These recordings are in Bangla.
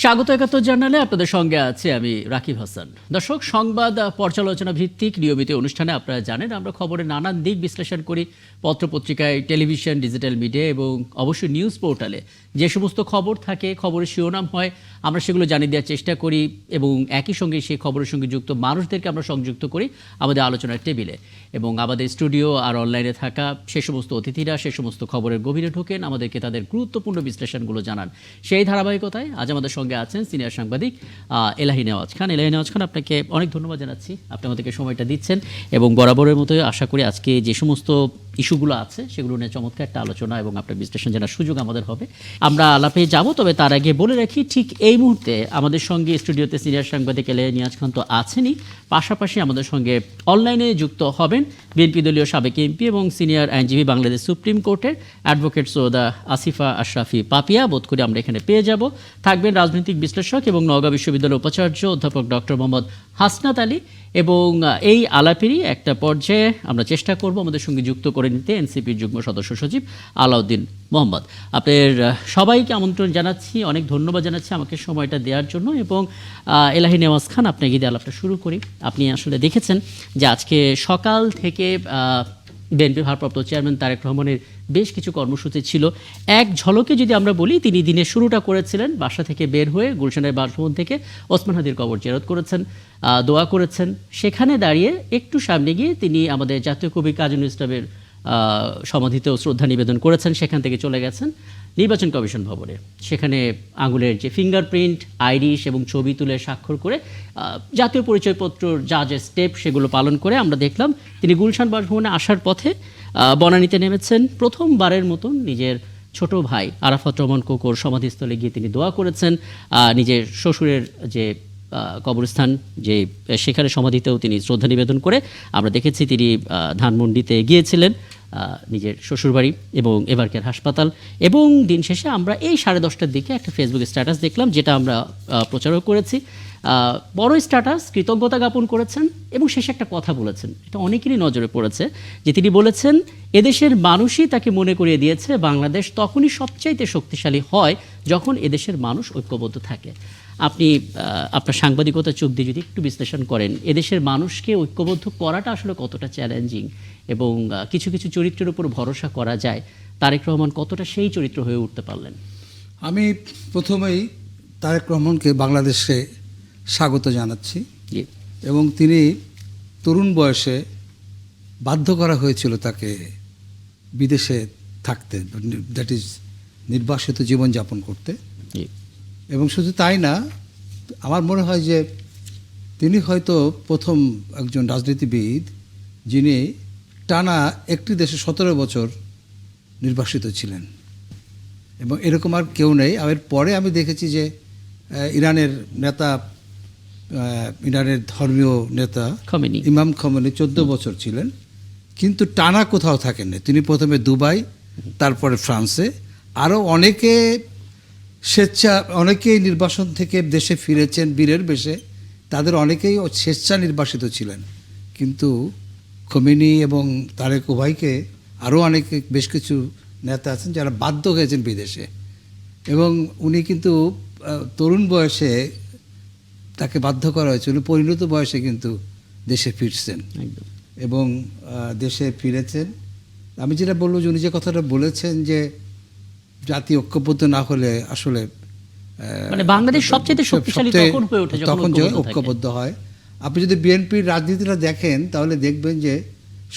স্বাগত ৭১ জার্নালে আপনাদের সঙ্গে আছে আমি রাকিব হাসান। দর্শক, সংবাদ পর্যালোচনা ভিত্তিক নিয়মিত অনুষ্ঠানে আপনারা জানেন আমরা খবরের নানান দিক বিশ্লেষণ করি। পত্রপত্রিকায়, টেলিভিশন, ডিজিটাল মিডিয়া এবং অবশ্যই নিউজ পোর্টালে যে সমস্ত খবর থাকে, খবরের শিরোনাম হয়, আমরা সেগুলো জানিয়ে দেওয়ার চেষ্টা করি এবং একই সঙ্গে সেই খবরের সঙ্গে যুক্ত মানুষদেরকে আমরা সংযুক্ত করি আমাদের আলোচনার টেবিলে। এবং আমাদের স্টুডিও আর অনলাইনে থাকা সে সমস্ত অতিথিরা সে সমস্ত খবরের গভীরে ঢোকেন, আমাদেরকে তাদের গুরুত্বপূর্ণ বিশ্লেষণগুলো জানান। সেই ধারাবাহিকতায় আজ আমাদের সঙ্গে আছেন সিনিয়র সাংবাদিক এলাহি নেওয়াজ খান। এলাহি নেওয়াজ খান, আপনাকে অনেক ধন্যবাদ জানাচ্ছি, আপনি আমাদেরকে সময়টা দিচ্ছেন এবং বরাবরের মতো আশা করি আজকে যে সমস্ত ইস্যুগুলো আছে সেগুলো নিয়ে চমৎকার একটা আলোচনা এবং আপনার বিশ্লেষণ জানার সুযোগ আমাদের হবে। আমরা আলাপে যাব, তবে তার আগে বলে রাখি ঠিক এই মুহূর্তে আমাদের সঙ্গে স্টুডিওতে সিনিয়র সাংবাদিক এলাহি নেওয়াজ খান তো আছেনই, পাশাপাশি আমাদের সঙ্গে অনলাইনে যুক্ত হবেন বিএনপি দলীয় সাবেক এমপি এবং সিনিয়র আইনজীবী, বাংলাদেশ সুপ্রিম কোর্টের অ্যাডভোকেট সৈয়দা আসিফা আশরাফি পাপিয়া। বোধ করি আমরা এখানে পেয়ে যাব। থাকবেন রাজনৈতিক বিশ্লেষক এবং নওগাঁ বিশ্ববিদ্যালয়ের উপাচার্য অধ্যাপক ডক্টর মোহাম্মদ হাসনাত আলী। এবং এই আলাপেরই একটা পর্যায়ে আমরা চেষ্টা করব আমাদের সঙ্গে যুক্ত করে নিতে এনসিপির যুগ্ম সদস্য সচিব আলাউদ্দিন মোহাম্মদ। আপনাদের সবাইকে আমন্ত্রণ জানাচ্ছি, অনেক ধন্যবাদ জানাচ্ছি আমাকে সময়টা দেওয়ার জন্য। এবং এলাহি নেওয়াজ খান, আপনাকে দিয়ে আলাপটা শুরু করি। আপনি আসলে দেখেছেন যে আজকে সকাল থেকে বিএনপি ভারপ্রাপ্ত চেয়ারম্যান তারেক রহমানের বেশ কিছু কর্মসূচি ছিল। এক ঝলকে যদি আমরা বলি, তিনি দিনের শুরুটা করেছিলেন বাসা থেকে বের হয়ে গুলশানের বাসভবন থেকে ওসমান হাদির কবর জিয়ারত করেছেন, দোয়া করেছেন। সেখানে দাঁড়িয়ে একটু সামনে গিয়ে তিনি আমাদের জাতীয় কবি কাজী নজরুল ইসলামের সমাধিতেও শ্রদ্ধা নিবেদন করেছেন। সেখান থেকে চলে গেছেন নির্বাচন কমিশন ভবনে। সেখানে আঙুলের যে ফিঙ্গারপ্রিন্ট, আইরিশ এবং ছবি তুলে স্বাক্ষর করে জাতীয় পরিচয়পত্রর যা যে স্টেপ সেগুলো পালন করে আমরা দেখলাম তিনি গুলশান বাসভবনে আসার পথে বনানীতে নেমেছেন। প্রথমবারের মতন নিজের ছোট ভাই আরাফাত রহমান কোকোর সমাধিস্থলে গিয়ে তিনি দোয়া করেছেন। নিজের শ্বশুরের যে কবরস্থান, যে সেখানে সমাধিতেও তিনি শ্রদ্ধা নিবেদন করে আমরা দেখেছি তিনি ধানমন্ডিতে গিয়েছিলেন, নিজের শ্বশুরবাড়ি এবং এবারকের হাসপাতাল। এবং দিন শেষে আমরা এই 10:30টার দিকে একটা ফেসবুক স্ট্যাটাস দেখলাম, যেটা আমরা প্রচারও করেছি। বড় স্ট্যাটাস, কৃতজ্ঞতা জ্ঞাপন করেছেন এবং শেষে একটা কথা বলেছেন, এটা অনেকেরই নজরে পড়েছে, যে তিনি বলেছেন এদেশের মানুষই তাকে মনে করিয়ে দিয়েছে বাংলাদেশ তখনই সবচাইতে শক্তিশালী হয় যখন এদেশের মানুষ ঐক্যবদ্ধ থাকে। আপনি আপনার সাংবাদিকতার চোখ দিয়ে যদি একটু বিশ্লেষণ করেন, এদেশের মানুষকে ঐক্যবদ্ধ করাটা আসলে কতটা চ্যালেঞ্জিং এবং কিছু কিছু চরিত্রের উপর ভরসা করা যায়, তারেক রহমান কতটা সেই চরিত্র হয়ে উঠতে পারলেন? আমি প্রথমেই তারেক রহমানকে বাংলাদেশে স্বাগত জানাচ্ছি। এবং তিনি তরুণ বয়সে বাধ্য করা হয়েছিল তাকে বিদেশে থাকতে, দ্যাট ইজ নির্বাসিত জীবনযাপন করতে। এবং শুধু তাই না, আমার মনে হয় যে তিনি হয়তো প্রথম একজন রাজনীতিবিদ যিনি টানা একটি দেশে 17 বছর নির্বাসিত ছিলেন, এবং এরকম আর কেউ নেই। এর পরে আমি দেখেছি যে ইরানের নেতা, ইরানের ধর্মীয় নেতা ইমাম খমেনি 14 বছর ছিলেন, কিন্তু টানা কোথাও থাকেননি। তিনি প্রথমে দুবাই, তারপরে ফ্রান্সে, আরও অনেকেই নির্বাসন থেকে দেশে ফিরেছেন বীরের বেশে, তাদের অনেকেই স্বেচ্ছা নির্বাসিত ছিলেন। কিন্তু খমেনি এবং তারেক উভয়কে আরও অনেকে, বেশ কিছু নেতা আছেন যারা বাধ্য হয়েছেন বিদেশে, এবং উনি কিন্তু তরুণ বয়সে তাকে বাধ্য করা হয়েছে, উনি পরিণত বয়সে কিন্তু দেশে ফিরছেন এবং দেশে ফিরেছেন। আমি যেটা বলবো, যে উনি যে কথাটা বলেছেন যে জাতি ঐক্যবদ্ধ না হলে আসলে বাংলাদেশ সবচেয়ে শক্তিশালী তখন ঐক্যবদ্ধ হয়। আপনি যদি বিএনপির রাজনীতিটা দেখেন তাহলে দেখবেন যে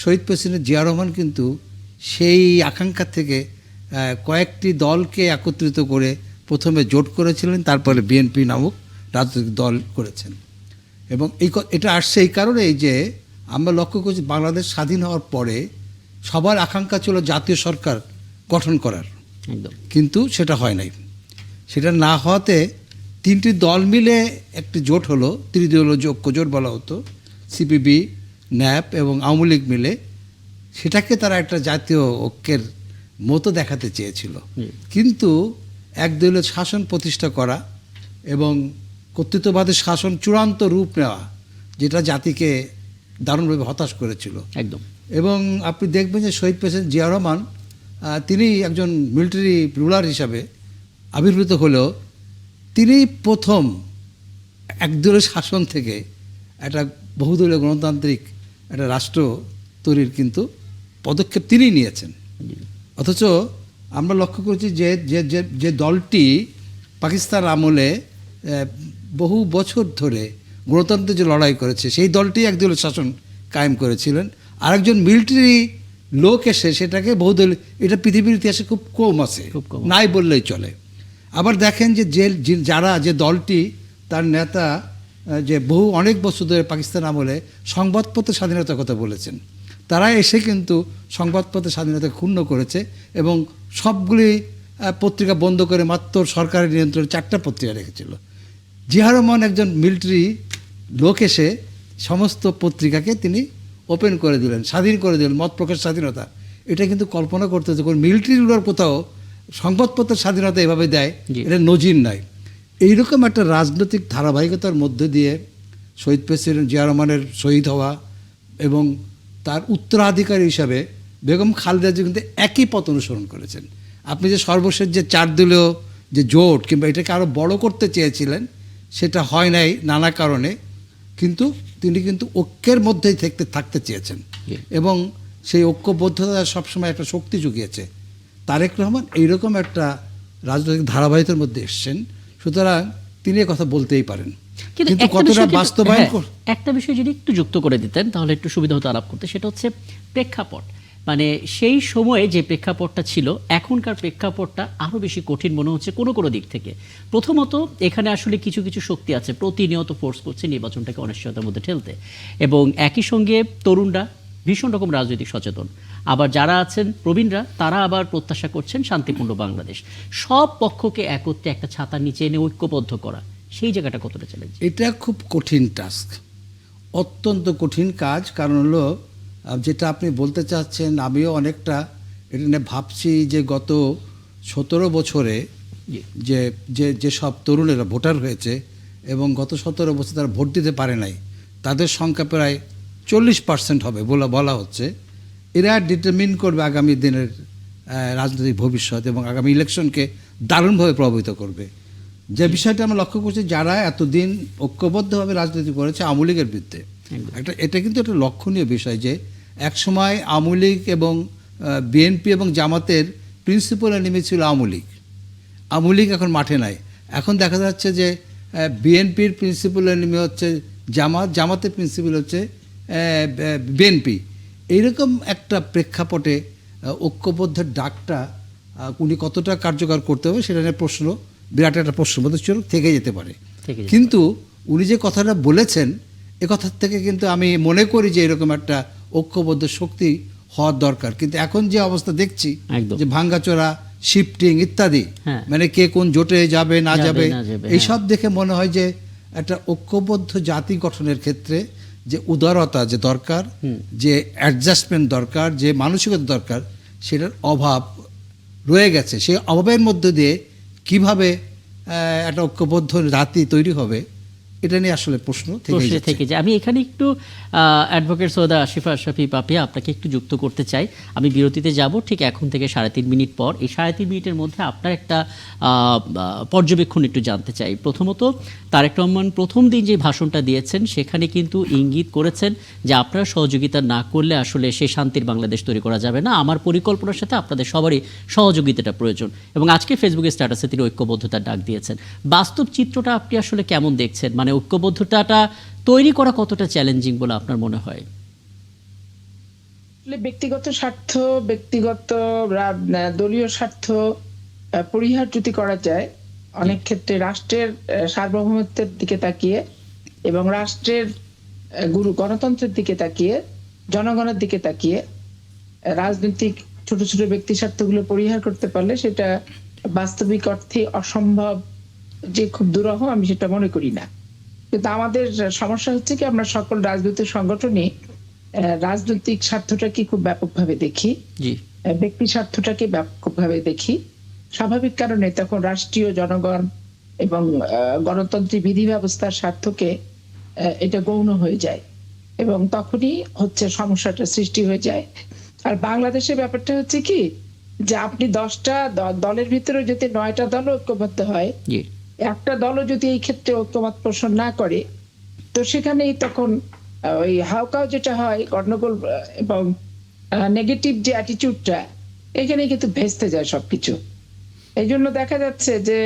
শহীদ প্রেসিডেন্ট জিয়া রহমান কিন্তু সেই আকাঙ্ক্ষা থেকে কয়েকটি দলকে একত্রিত করে প্রথমে জোট করেছিলেন, তারপরে বিএনপি নামক রাজনৈতিক দল করেছেন। এবং এটা আসছে এই কারণেই যে আমরা লক্ষ্য করছি বাংলাদেশ স্বাধীন হওয়ার পরে সবার আকাঙ্ক্ষা ছিল জাতীয় সরকার গঠন করার, কিন্তু সেটা হয় নাই। সেটা না হওয়াতে 3টি দল মিলে একটি জোট হলো, ত্রিদলীয় ঐক্যজোট বলা হতো, সিপিবি, ন্যাপ এবং আওয়ামী লীগ মিলে। সেটাকে তারা একটা জাতীয় ঐক্যের মতো দেখাতে চেয়েছিল, কিন্তু একদলীয় শাসন প্রতিষ্ঠা করা এবং কর্তৃত্ববাদের শাসন চূড়ান্ত রূপ নেওয়া, যেটা জাতিকে দারুণভাবে হতাশ করেছিল একদম। এবং আপনি দেখবেন যে শহীদ প্রেসিডেন্ট জিয়া রহমান তিনি একজন মিলিটারি রুলার হিসাবে আবির্ভূত হলেও তিনি প্রথম একদলীয় শাসন থেকে একটা বহুদলীয় গণতান্ত্রিক একটা রাষ্ট্র তৈরির কিন্তু পদক্ষেপ তিনিই নিয়েছেন। অথচ আমরা লক্ষ্য করছি যে যে যে যে দলটি পাকিস্তান আমলে বহু বছর ধরে গণতন্ত্রের যে লড়াই করেছে, সেই দলটি একদলীয় শাসন কায়েম করেছিলেন। আরেকজন মিলিটারি লোক এসে সেটাকে বহুদলীয়, এটা পৃথিবীর ইতিহাসে খুব কম আছে, নাই বললেই চলে। আবার দেখেন যে যারা যে দলটি তার নেতা যে অনেক বছর ধরে পাকিস্তান আমলে সংবাদপত্রের স্বাধীনতার কথা বলেছেন, তারা এসে কিন্তু সংবাদপত্রের স্বাধীনতা ক্ষুণ্ণ করেছে এবং সবগুলি পত্রিকা বন্ধ করে মাত্র সরকারের নিয়ন্ত্রণে 4টা পত্রিকা রেখেছিল। জিয়া রহমান একজন মিলিটারি লোক এসে সমস্ত পত্রিকাকে তিনি ওপেন করে দিলেন, স্বাধীন করে দিলেন, মত প্রকাশ স্বাধীনতা। এটা কিন্তু কল্পনা করতে হচ্ছে, কোনো মিলিটারি রুলার কোথাও সংবাদপত্রের স্বাধীনতা এভাবে দেয়, এটা নজির নাই। এইরকম একটা রাজনৈতিক ধারাবাহিকতার মধ্যে দিয়ে শহীদ প্রেসিডেন্ট জিয়া রহমানের শহীদ হওয়া এবং তার উত্তরাধিকারী হিসাবে বেগম খালেদা জিয়া কিন্তু একই পথ অনুসরণ করেছেন। আপনি যে সর্বশেষ যে 4 দলীয় যে জোট কিংবা এটাকে আরও বড় করতে চেয়েছিলেন, সেটা হয় নাই নানা কারণে, কিন্তু তিনি কিন্তু ঐক্যের মধ্যেই থাকতে চেয়েছেন এবং সেই ঐক্যবদ্ধতা সবসময় একটা শক্তি জুগিয়েছে। তারেক রহমান এইরকম একটা রাজনৈতিক ধারাবাহিকতার মধ্যে এসছেন, সুতরাং তিনি কথা বলতেই পারেন, কিন্তু কতটা বাস্তবায়ন। একটা বিষয় যদি একটু যুক্ত করে দিতেন তাহলে একটু সুবিধা হতো আলাপ করতে, সেটা হচ্ছে প্রেক্ষাপট। মানে সেই সময়ে যে প্রেক্ষাপটটা ছিল, এখনকার প্রেক্ষাপটটা আরও বেশি কঠিন মনে হচ্ছে কোনো কোনো দিক থেকে। প্রথমত এখানে আসলে কিছু কিছু শক্তি আছে প্রতিনিয়ত ফোর্স করছে নির্বাচনটাকে অনিশ্চয়তার মধ্যে ঠেলতে, এবং একই সঙ্গে তরুণরা ভীষণ রকম রাজনৈতিক সচেতন, আবার যারা আছেন প্রবীণরা তারা আবার প্রত্যাশা করছেন শান্তিপূর্ণ বাংলাদেশ। সব পক্ষকে একত্রে একটা ছাতার নিচে এনে ঐক্যবদ্ধ করা, সেই জায়গাটা কতটা চ্যালেঞ্জ? এটা খুব কঠিন টাস্ক, অত্যন্ত কঠিন কাজ। কারণ হলো যেটা আপনি বলতে চাচ্ছেন, আমিও অনেকটা এটা নিয়ে ভাবছি যে গত 17 বছরে যে সব তরুণেরা ভোটার হয়েছে এবং গত 17 বছর তারা ভোট দিতে পারে নাই, তাদের সংখ্যা প্রায় 40% হবে বলা হচ্ছে। এরা ডিটারমিন করবে আগামী দিনের রাজনৈতিক ভবিষ্যৎ এবং আগামী ইলেকশনকে দারুণভাবে প্রভাবিত করবে। যে বিষয়টা আমরা লক্ষ্য করছি, যারা এতদিন ঐক্যবদ্ধভাবে রাজনীতি করেছে আওয়ামী লীগের বিরুদ্ধে, এটা কিন্তু একটা লক্ষণীয় বিষয় যে একসময় আওয়ামী লীগ এবং বিএনপি এবং জামাতের প্রিন্সিপালে নেমেছিল আওয়ামী লীগ এখন মাঠে নাই। এখন দেখা যাচ্ছে যে বিএনপির প্রিন্সিপালে নেমে হচ্ছে জামাতের প্রিন্সিপাল হচ্ছে বিএনপি। এইরকম একটা প্রেক্ষাপটে ঐক্যবদ্ধের ডাকটা উনি কতটা কার্যকর করতে হবে সেটা নিয়ে বিরাট একটা প্রশ্নবোধ থেকে যেতে পারে। কিন্তু উনি যে কথাটা বলেছেন, এ কথার থেকে কিন্তু আমি মনে করি যে এরকম একটা ঐক্যবদ্ধ শক্তি হওয়ার দরকার। কিন্তু এখন যে অবস্থা দেখছি যে ভাঙ্গাচোরা, শিফটিং ইত্যাদি, মানে কে কোন জোটে যাবে না যাবে, এইসব দেখে মনে হয় যে একটা ঐক্যবদ্ধ জাতি গঠনের ক্ষেত্রে যে উদারতা যে দরকার, যে অ্যাডজাস্টমেন্ট দরকার, যে মানসিকতা দরকার, সেটার অভাব রয়ে গেছে। সেই অভাবের মধ্যে দিয়ে কিভাবে একটা ঐক্যবদ্ধ জাতি তৈরি হবে, এটা নিয়ে আসলে প্রশ্ন থেকে যায়। আমি এখানে একটু অ্যাডভোকেট সৈয়দা আসিফা আশরাফি পাপিয়া আপনাকে একটু যুক্ত করতে চাই। আমি বিরতিতে যাব ঠিক এখন থেকে 3.5 মিনিট পর। এই 3.5 মিনিটের মধ্যে আপনার একটা পর্যবেক্ষণ একটু জানতে চাই। প্রথমত, তারেক রহমান প্রথম দিন যে ভাষণটা দিয়েছেন সেখানে কিন্তু ইঙ্গিত করেছেন যে আপনারা সহযোগিতা না করলে আসলে সেই শান্তির বাংলাদেশ তৈরি করা যাবে না, আমার পরিকল্পনার সাথে আপনাদের সবারই সহযোগিতাটা প্রয়োজন। এবং আজকে ফেসবুকে স্ট্যাটাসে তিনি ঐক্যবদ্ধতার ডাক দিয়েছেন। বাস্তব চিত্রটা আপনি আসলে কেমন দেখছেন? মানে ঐক্যবদ্ধতাটা তৈরি করা কতটা চ্যালেঞ্জিং বলে আপনার মনে হয়? ব্যক্তিগত স্বার্থ, ব্যক্তিগত দলীয় স্বার্থ পরিহার যদি করা যায়, অনেক ক্ষেত্রে রাষ্ট্রের সার্বভৌমত্বের দিকে তাকিয়ে এবং রাষ্ট্রের গণতন্ত্রের দিকে তাকিয়ে, জনগণের দিকে তাকিয়ে রাজনৈতিক ছোট ছোট ব্যক্তি স্বার্থগুলো পরিহার করতে পারলে সেটা বাস্তবিক অর্থে অসম্ভব যে খুব দুরূহ, আমি সেটা মনে করি না। কিন্তু আমাদের সমস্যা হচ্ছে কি, আমরা সকল রাজনৈতিক সংগঠনই রাজনৈতিক স্বার্থটাকে খুব ব্যাপকভাবে দেখি, ব্যক্তি স্বার্থটাকে ব্যাপকভাবে দেখি। স্বাভাবিক কারণে তখন রাষ্ট্রীয়, জনগণ এবং গণতান্ত্রিক বিধি ব্যবস্থার স্বার্থকে এটা গৌণ হয়ে যায় এবং তখনই হচ্ছে সমস্যাটা সৃষ্টি হয়ে যায়। আর বাংলাদেশের ব্যাপারটা হচ্ছে কি, যে আপনি 10টা দলের ভিতরে যদি 9টা দল ঐক্যবদ্ধ হয়, একটা দলও যদি এই ক্ষেত্রে ঐক্যমত পোষণ না করে, তো সেখানেই তখন ওই হাউকাও যেটা হয়, গন্ডগোল এবং নেগেটিভ যে অ্যাটিটিউডটা, এখানে কিন্তু ভেস্তে যায় সবকিছু। এই জন্য দেখা যাচ্ছে যে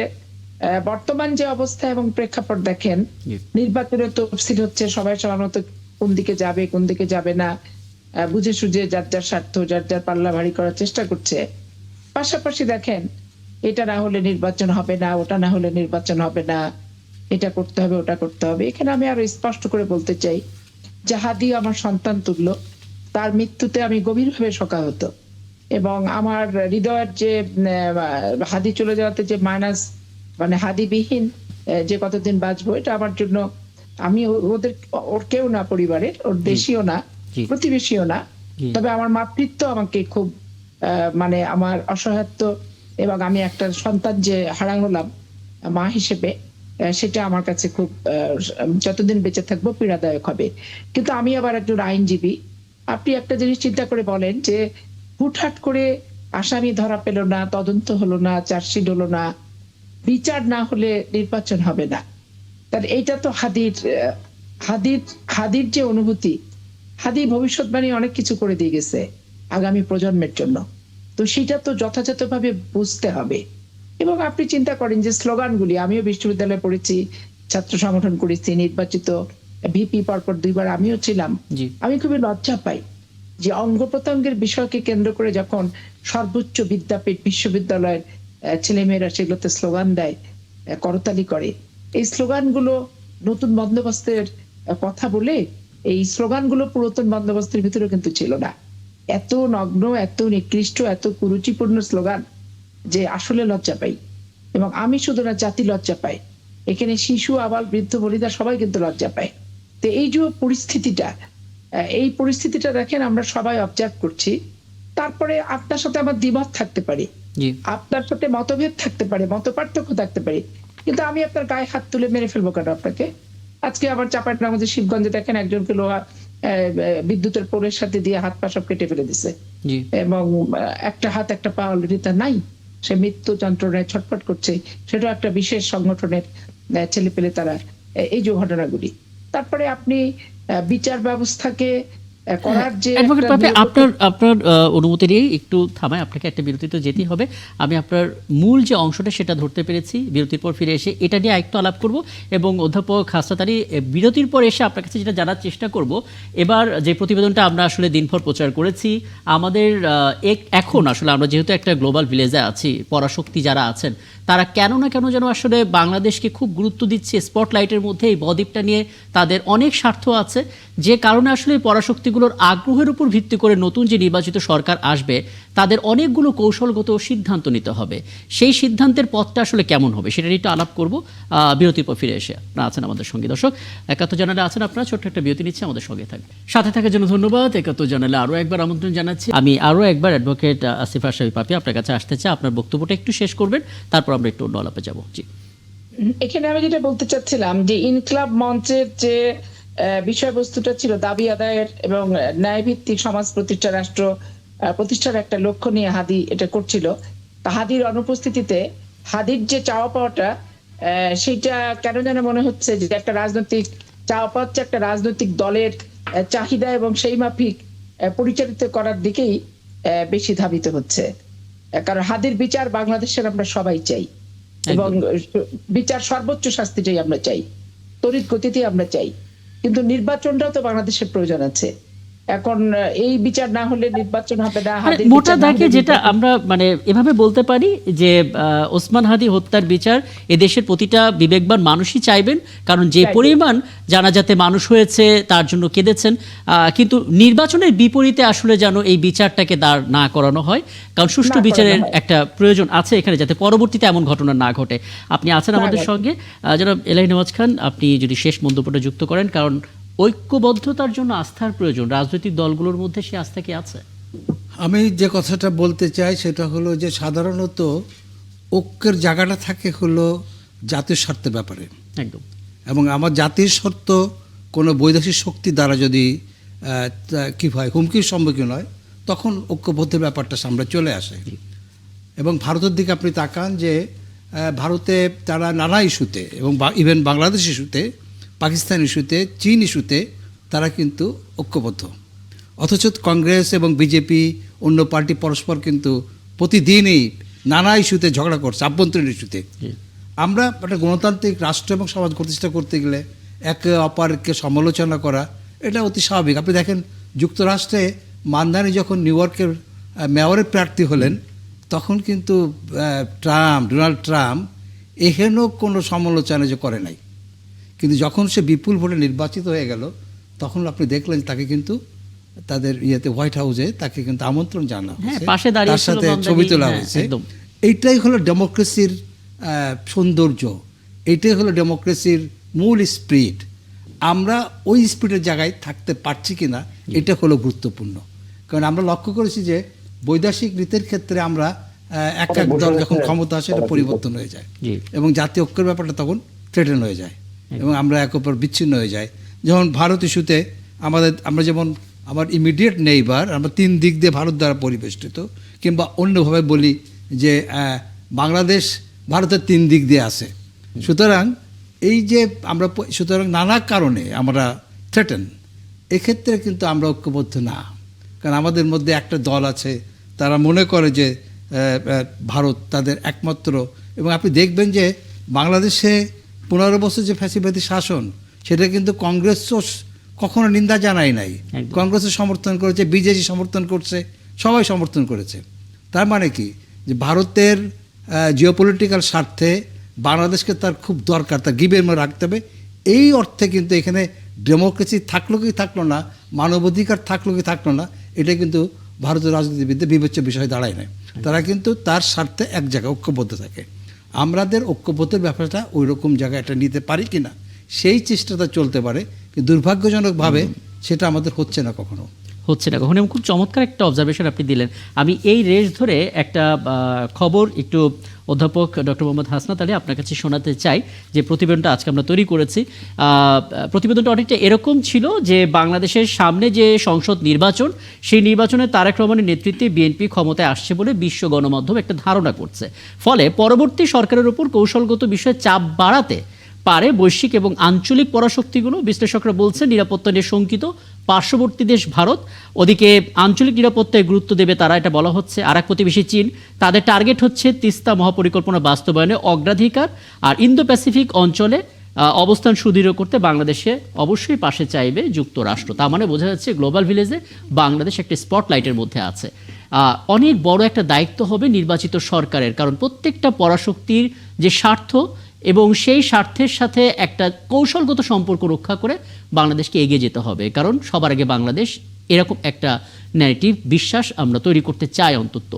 বর্তমান যে অবস্থা এবং প্রেক্ষাপট দেখেন, জি। নির্বাচনের তফসিল হচ্ছে, সবাই সবার মতো কোন দিকে যাবে কোন দিকে যাবে না বুঝে সুঝে যার যার স্বার্থ, যার যার পাল্লা ভারী করার চেষ্টা করছে। পাশাপাশি দেখেন, এটা না হলে নির্বাচন হবে না, ওটা না হলে নির্বাচন হবে না, এটা করতে হবে ওটা করতে হবে। এখানে আমি আরো স্পষ্ট করে বলতে চাই যে হাদি আমার সন্তান তুল্য, তার মৃত্যুতে আমি গভীরভাবে শোকাহত, এবং আমার হৃদয়ের যে হাদি চলে যাওয়াতে যে মাইনাস, মানে হাদিবিহীন যে কতদিন বাঁচবো, এটা আমার জন্য, আমি ওদের, ওর কেউ না, পরিবারের, ওর দেশীয় না, জি। প্রতিবেশীও না, জি। তবে আমার মাতৃত্ব আমাকে খুব মানে আমার অসহায়ত্ব, এবং আমি একটা সন্তান যে হারালাম মা হিসেবে, সেটা আমার কাছে খুব যতদিন বেঁচে থাকবো পীড়াদায়ক হবে। কিন্তু আমি আবার একজন আইনজীবী। আপনি একটা জিনিস চিন্তা করে বলেন যে হুটহাট করে আসামি ধরা পেল না, তদন্ত হলো না, চার্জশিট হলো না, বিচার না হলে নির্বাচন হবে না। তার এইটা তো হাদির যে অনুভূতি, হাদি ভবিষ্যৎবাণী অনেক কিছু করে দিয়ে গেছে আগামী প্রজন্মের জন্য, তো সেটা তো যথাযথভাবে বুঝতে হবে। এবং আপনি চিন্তা করেন যে স্লোগানগুলি, আমিও বিশ্ববিদ্যালয়ে পড়েছি, ছাত্র সংগঠন করেছি, নির্বাচিত ভিপি পরপর 2 বার আমিও ছিলাম। জি। আমি খুবই লজ্জা পাই যে অঙ্গ প্রত্যঙ্গের বিষয়কে কেন্দ্র করে যখন সর্বোচ্চ বিদ্যাপীঠ বিশ্ববিদ্যালয়ের ছেলেমেয়েরা সেগুলোতে স্লোগান দেয়, করতালি করে, এই স্লোগানগুলো নতুন বন্দোবস্তের কথা বলে, এই স্লোগানগুলো পুরাতন বন্দোবস্তের ভিতরে কিন্তু ছিল না। এত নগ্ন, এত নিকৃষ্ট, এত কুরুচিপূর্ণ স্লোগান যে আসলে লজ্জা পাই। এবং আমি শুধু না, জাতি লজ্জা পায়, এখানে শিশু, আবাল, বৃদ্ধ, বনিতা সবাই কিন্তু লজ্জা পায়। তো এই যে পরিস্থিতিটা, এই পরিস্থিতিটা দেখেন আমরা সবাই অবজার্ভ করছি। তারপরে আপনার সাথে আমার দ্বিমত থাকতে পারে, জি। আপনার সাথে মতভেদ থাকতে পারে, মত পার্থক্য থাকতে পারে, কিন্তু আমি আপনার গায়ে হাত তুলে মেরে ফেলবো কেন আপনাকে? আজকে আবার চাঁপাইনবাবগঞ্জের শিবগঞ্জে দেখেন একজনকে লোহা বিদ্যুতের পোলের সাথে দিয়ে হাত পা সব কেটে ফেলে দিছে, জি। এবং একটা হাত একটা পা অলরেডি তার নাই, সে মৃত্যু যন্ত্রণায় ছটফট করছে। সেটা একটা বিশেষ সংগঠনের ছেলে পেলে তারা, এই যে ঘটনাগুলি। তারপরে আপনি বিচার ব্যবস্থাকে করার যে অ্যাডভোকেট একটা পাপে, নিয়ম- আপনার আপনার অনুমতি নিয়ে একটু থামায়, আপনাকে একটা বিরতি তো যেতেই হবে। আমি আপনার মূল যে অংশটা সেটা ধরতে পেরেছি, বিরতির পর ফিরে এসে এটা নিয়ে একটু আলাপ করব, এবং অধ্যাপক হাসনাত আলী, বিরতির পর এসে আপনার কাছে যেটা জানার চেষ্টা করব, এবার যে প্রতিবেদনটা আমরা আসলে দিনভর প্রচার করেছি, আমাদের এখন আসলে আমরা যেহেতু একটা গ্লোবাল ভিলেজে আছি, পরাশক্তি যারা আছেন তারা কেন যেন আসলে বাংলাদেশকে খুব গুরুত্ব দিচ্ছে, স্পটলাইটের মধ্যে এই বদ্বীপটা নিয়ে তাদের অনেক স্বার্থ আছে, যে কারণে আসলে এই পরাশক্তিগুলোর আগ্রহের উপর ভিত্তি করে নতুন যে নির্বাচিত সরকার আসবে তাদের অনেকগুলো কৌশলগত সিদ্ধান্ত নিতে হবে। সেই সিদ্ধান্তের পথটা আসলে কেমন হবে সেটা নিয়ে একটু আলাপ করবো বিরতির পর ফিরে এসে। আপনারা আছেন আমাদের সঙ্গে, দর্শক 71 জানালে আছেন আপনারা, ছোট্ট একটা বিরতি নিচ্ছে, আমাদের সঙ্গে থাকবে। সাথে থাকার জন্য ধন্যবাদ। 71 জানালে আরও একবার আমন্ত্রণ জানাচ্ছি। আমি আরও একবার অ্যাডভোকেট আসিফ আশরাফি পাপি আপনার কাছে আসতে চাই, আপনার বক্তব্যটা একটু শেষ করবেন, তারপর আমরা একটু অন্য আলাপে যাবো। জি। এখানে আমি যেটা বলতে চাচ্ছিলাম যে ইনকলাব মঞ্চের যে বিষয়বস্তুটা ছিল দাবি আদায়ের এবং ন্যায়ভিত্তিক সমাজ প্রতিষ্ঠা, রাষ্ট্র প্রতিষ্ঠার একটা লক্ষ্য নিয়ে হাদি এটা করছিল। তা হাদির অনুপস্থিতিতে হাদির যে চাওয়া পাওয়াটা, সেইটা কেন যেন মনে হচ্ছে যে একটা রাজনৈতিক চাওয়া পাওয়া হচ্ছে, একটা রাজনৈতিক দলের চাহিদা এবং সেই মাফিক পরিচালিত করার দিকেই বেশি ধাবিত হচ্ছে। কারণ হাদির বিচার বাংলাদেশের আমরা সবাই চাই, এবং বিচার সর্বোচ্চ শাস্তিটাই আমরা চাই, তড়িৎ গতিতে আমরা চাই। কিন্তু নির্বাচনটাও তো বাংলাদেশের প্রয়োজন আছে। এখন এই বিচার না হলে নির্বাচন হবে না। হাদির মোটা বিচার না দাগে হলে যেটা আমরা মানে এভাবে বলতে পারি যে ওসমান হাদি হত্যার বিচার এদেশের প্রতিটা বিবেকবান মানুষই চাইবেন, কারণ যে পরিমাণ জানাজাতে মানুষ হয়েছে তার জন্য কেঁদেছেন, কিন্তু নির্বাচনের বিপরীতে আসলে যেন এই বিচারটাকে দাঁড় না করানো হয়, কারণ সুষ্ঠু বিচারের একটা প্রয়োজন আছে এখানে, যাতে পরবর্তীতে এমন ঘটনা না ঘটে। আপনি আছেন আমাদের সঙ্গে, জনাব এলাহি নওয়াজ খান, আপনি যদি শেষ মন্তব্যটা যুক্ত করেন, কারণ ঐক্যবদ্ধতার জন্য আস্থার প্রয়োজন, রাজনৈতিক দলগুলোর মধ্যে সে আস্থা কি আছে? আমি যে কথাটা বলতে চাই সেটা হলো যে সাধারণত ঐক্যের জায়গাটা থাকে হলো জাতীয় স্বার্থের ব্যাপারে, একদম। এবং আমার জাতির স্বার্থ কোনো বৈদেশিক শক্তি দ্বারা যদি কী হয় হুমকির সম্মুখীন হয়, তখন ঐক্যবদ্ধ ব্যাপারটা সামনে চলে আসে। এবং ভারতের দিকে আপনি তাকান যে ভারতে তারা নানা ইস্যুতে এবং ইভেন বাংলাদেশ ইস্যুতে, পাকিস্তান ইস্যুতে, চীন ইস্যুতে তারা কিন্তু ঐক্যবদ্ধ। অথচ কংগ্রেস এবং বিজেপি অন্য পার্টি পরস্পর কিন্তু প্রতিদিনই নানা ইস্যুতে ঝগড়া করছে, আভ্যন্তরীণ ইস্যুতে। আমরা একটা গণতান্ত্রিক রাষ্ট্র এবং সমাজ প্রতিষ্ঠা করতে গেলে একে অপরকে সমালোচনা করা এটা অতি স্বাভাবিক। আপনি দেখেন যুক্তরাষ্ট্রে মান্দানি যখন নিউ ইয়র্কের মেয়রের প্রার্থী হলেন, তখন কিন্তু ডোনাল্ড ট্রাম্প এখানেও কোনো সমালোচনা যে করে নাই, কিন্তু যখন সে বিপুল ভোটে নির্বাচিত হয়ে গেল তখন আপনি দেখলেন তাকে কিন্তু তাদের হোয়াইট হাউসে তাকে কিন্তু আমন্ত্রণ জানা হয়েছে, পাশে দাঁড়িয়ে তার সাথে ছবি তোলা হয়েছে। এইটাই হলো ডেমোক্রেসির সৌন্দর্য, এইটাই হলো ডেমোক্রেসির মূল স্পিরিট। আমরা ওই স্পিরিটের জায়গায় থাকতে পারছি কিনা এটা হলো গুরুত্বপূর্ণ। কারণ আমরা লক্ষ্য করেছি যে বৈদেশিক নীতির ক্ষেত্রে আমরা এক এক দল যখন ক্ষমতা আসে এটা পরিবর্তন হয়ে যায় এবং জাতীয় ঐক্যের ব্যাপারটা তখন থ্রেটেন হয়ে যায় এবং আমরা এক অপর বিচ্ছিন্ন হয়ে যাই। যেমন ভারত ইস্যুতে আমরা যেমন আমার ইমিডিয়েট নেইবার, আমরা 3 দিক দিয়ে ভারত দ্বারা পরিবেষ্টিত, কিংবা অন্যভাবে বলি যে বাংলাদেশ ভারতের 3 দিক দিয়ে আছে। সুতরাং এই যে আমরা সুতরাং নানা কারণে আমরা থ্রেটেন, এক্ষেত্রে কিন্তু আমরা ঐক্যবদ্ধ না। কারণ আমাদের মধ্যে একটা দল আছে তারা মনে করে যে ভারত তাদের একমাত্র, এবং আপনি দেখবেন যে বাংলাদেশে 15 বছর যে ফ্যাসিবাদী শাসন সেটা কিন্তু কংগ্রেসও কখনো নিন্দা জানায় নাই। কংগ্রেসের সমর্থন করেছে, বিজেপি সমর্থন করছে, সবাই সমর্থন করেছে। তার মানে কি যে ভারতের জিওপলিটিক্যাল স্বার্থে বাংলাদেশকে তার খুব দরকার, তার গিভের মধ্যে রাখতে হবে। এই অর্থে কিন্তু এখানে ডেমোক্রেসি থাকলো কি থাকলো না, মানবাধিকার থাকলো কি থাকলো না, এটা কিন্তু ভারতের রাজনীতিবিদদের বিবেচ্য বিষয় দাঁড়ায় না। তারা কিন্তু তার স্বার্থে এক জায়গায় ঐক্যবদ্ধ থাকে। আমাদের ঐক্যবদ্ধের ব্যাপারটা ওই রকম জায়গায় এটা নিতে পারি কি না সেই চেষ্টাটা চলতে পারে, কিন্তু দুর্ভাগ্যজনকভাবে সেটা আমাদের হচ্ছে না কখনো। এবং খুব চমৎকার একটা অবজারভেশন আপনি দিলেন। আমি এই রেস ধরে একটা খবর একটু অধ্যাপক ডক্টর মোহাম্মদ হাসনাত আলী আপনার কাছে শোনাতে চাই, যে প্রতিবেদনটা আজকে আমরা তৈরি করেছি। প্রতিবেদনটা অনেকটা এরকম ছিল যে বাংলাদেশের সামনে যে সংসদ নির্বাচন, সেই নির্বাচনে তারেক রহমানের নেতৃত্বে বিএনপি ক্ষমতায় আসছে বলে বিশ্ব গণমাধ্যম একটা ধারণা করছে। ফলে পরবর্তী সরকারের উপর কৌশলগত বিষয়ে চাপ বাড়াতে পারে বৈশ্বিক এবং আঞ্চলিক পরাশক্তিগুলো। বিশ্লেষকরা বলছেন নিরাপত্তা নিয়ে শঙ্কিত পার্শ্ববর্তী দেশ ভারত, ওদিকে আঞ্চলিক নিরাপত্তায় গুরুত্ব দেবে তারা, এটা বলা হচ্ছে। আর এক প্রতিবেশী চীন, তাদের টার্গেট হচ্ছে তিস্তা মহাপরিকল্পনা বাস্তবায়নে অগ্রাধিকার, আর ইন্দো প্যাসিফিক অঞ্চলে অবস্থান সুদৃঢ় করতে বাংলাদেশে অবশ্যই পাশে চাইবে যুক্তরাষ্ট্র। তার মানে বোঝা যাচ্ছে গ্লোবাল ভিলেজে বাংলাদেশ একটা স্পটলাইটের মধ্যে আছে। অনেক বড় একটা দায়িত্ব হবে নির্বাচিত সরকারের, কারণ প্রত্যেকটা পরাশক্তির যে স্বার্থ এবং সেই স্বার্থের সাথে একটা কৌশলগত সম্পর্ক রক্ষা করে বাংলাদেশকে এগিয়ে যেতে হবে। কারণ সবার আগে বাংলাদেশ, এরকম একটা ন্যারেটিভ বিশ্বাস আমরা তৈরি করতে চাই অন্তত।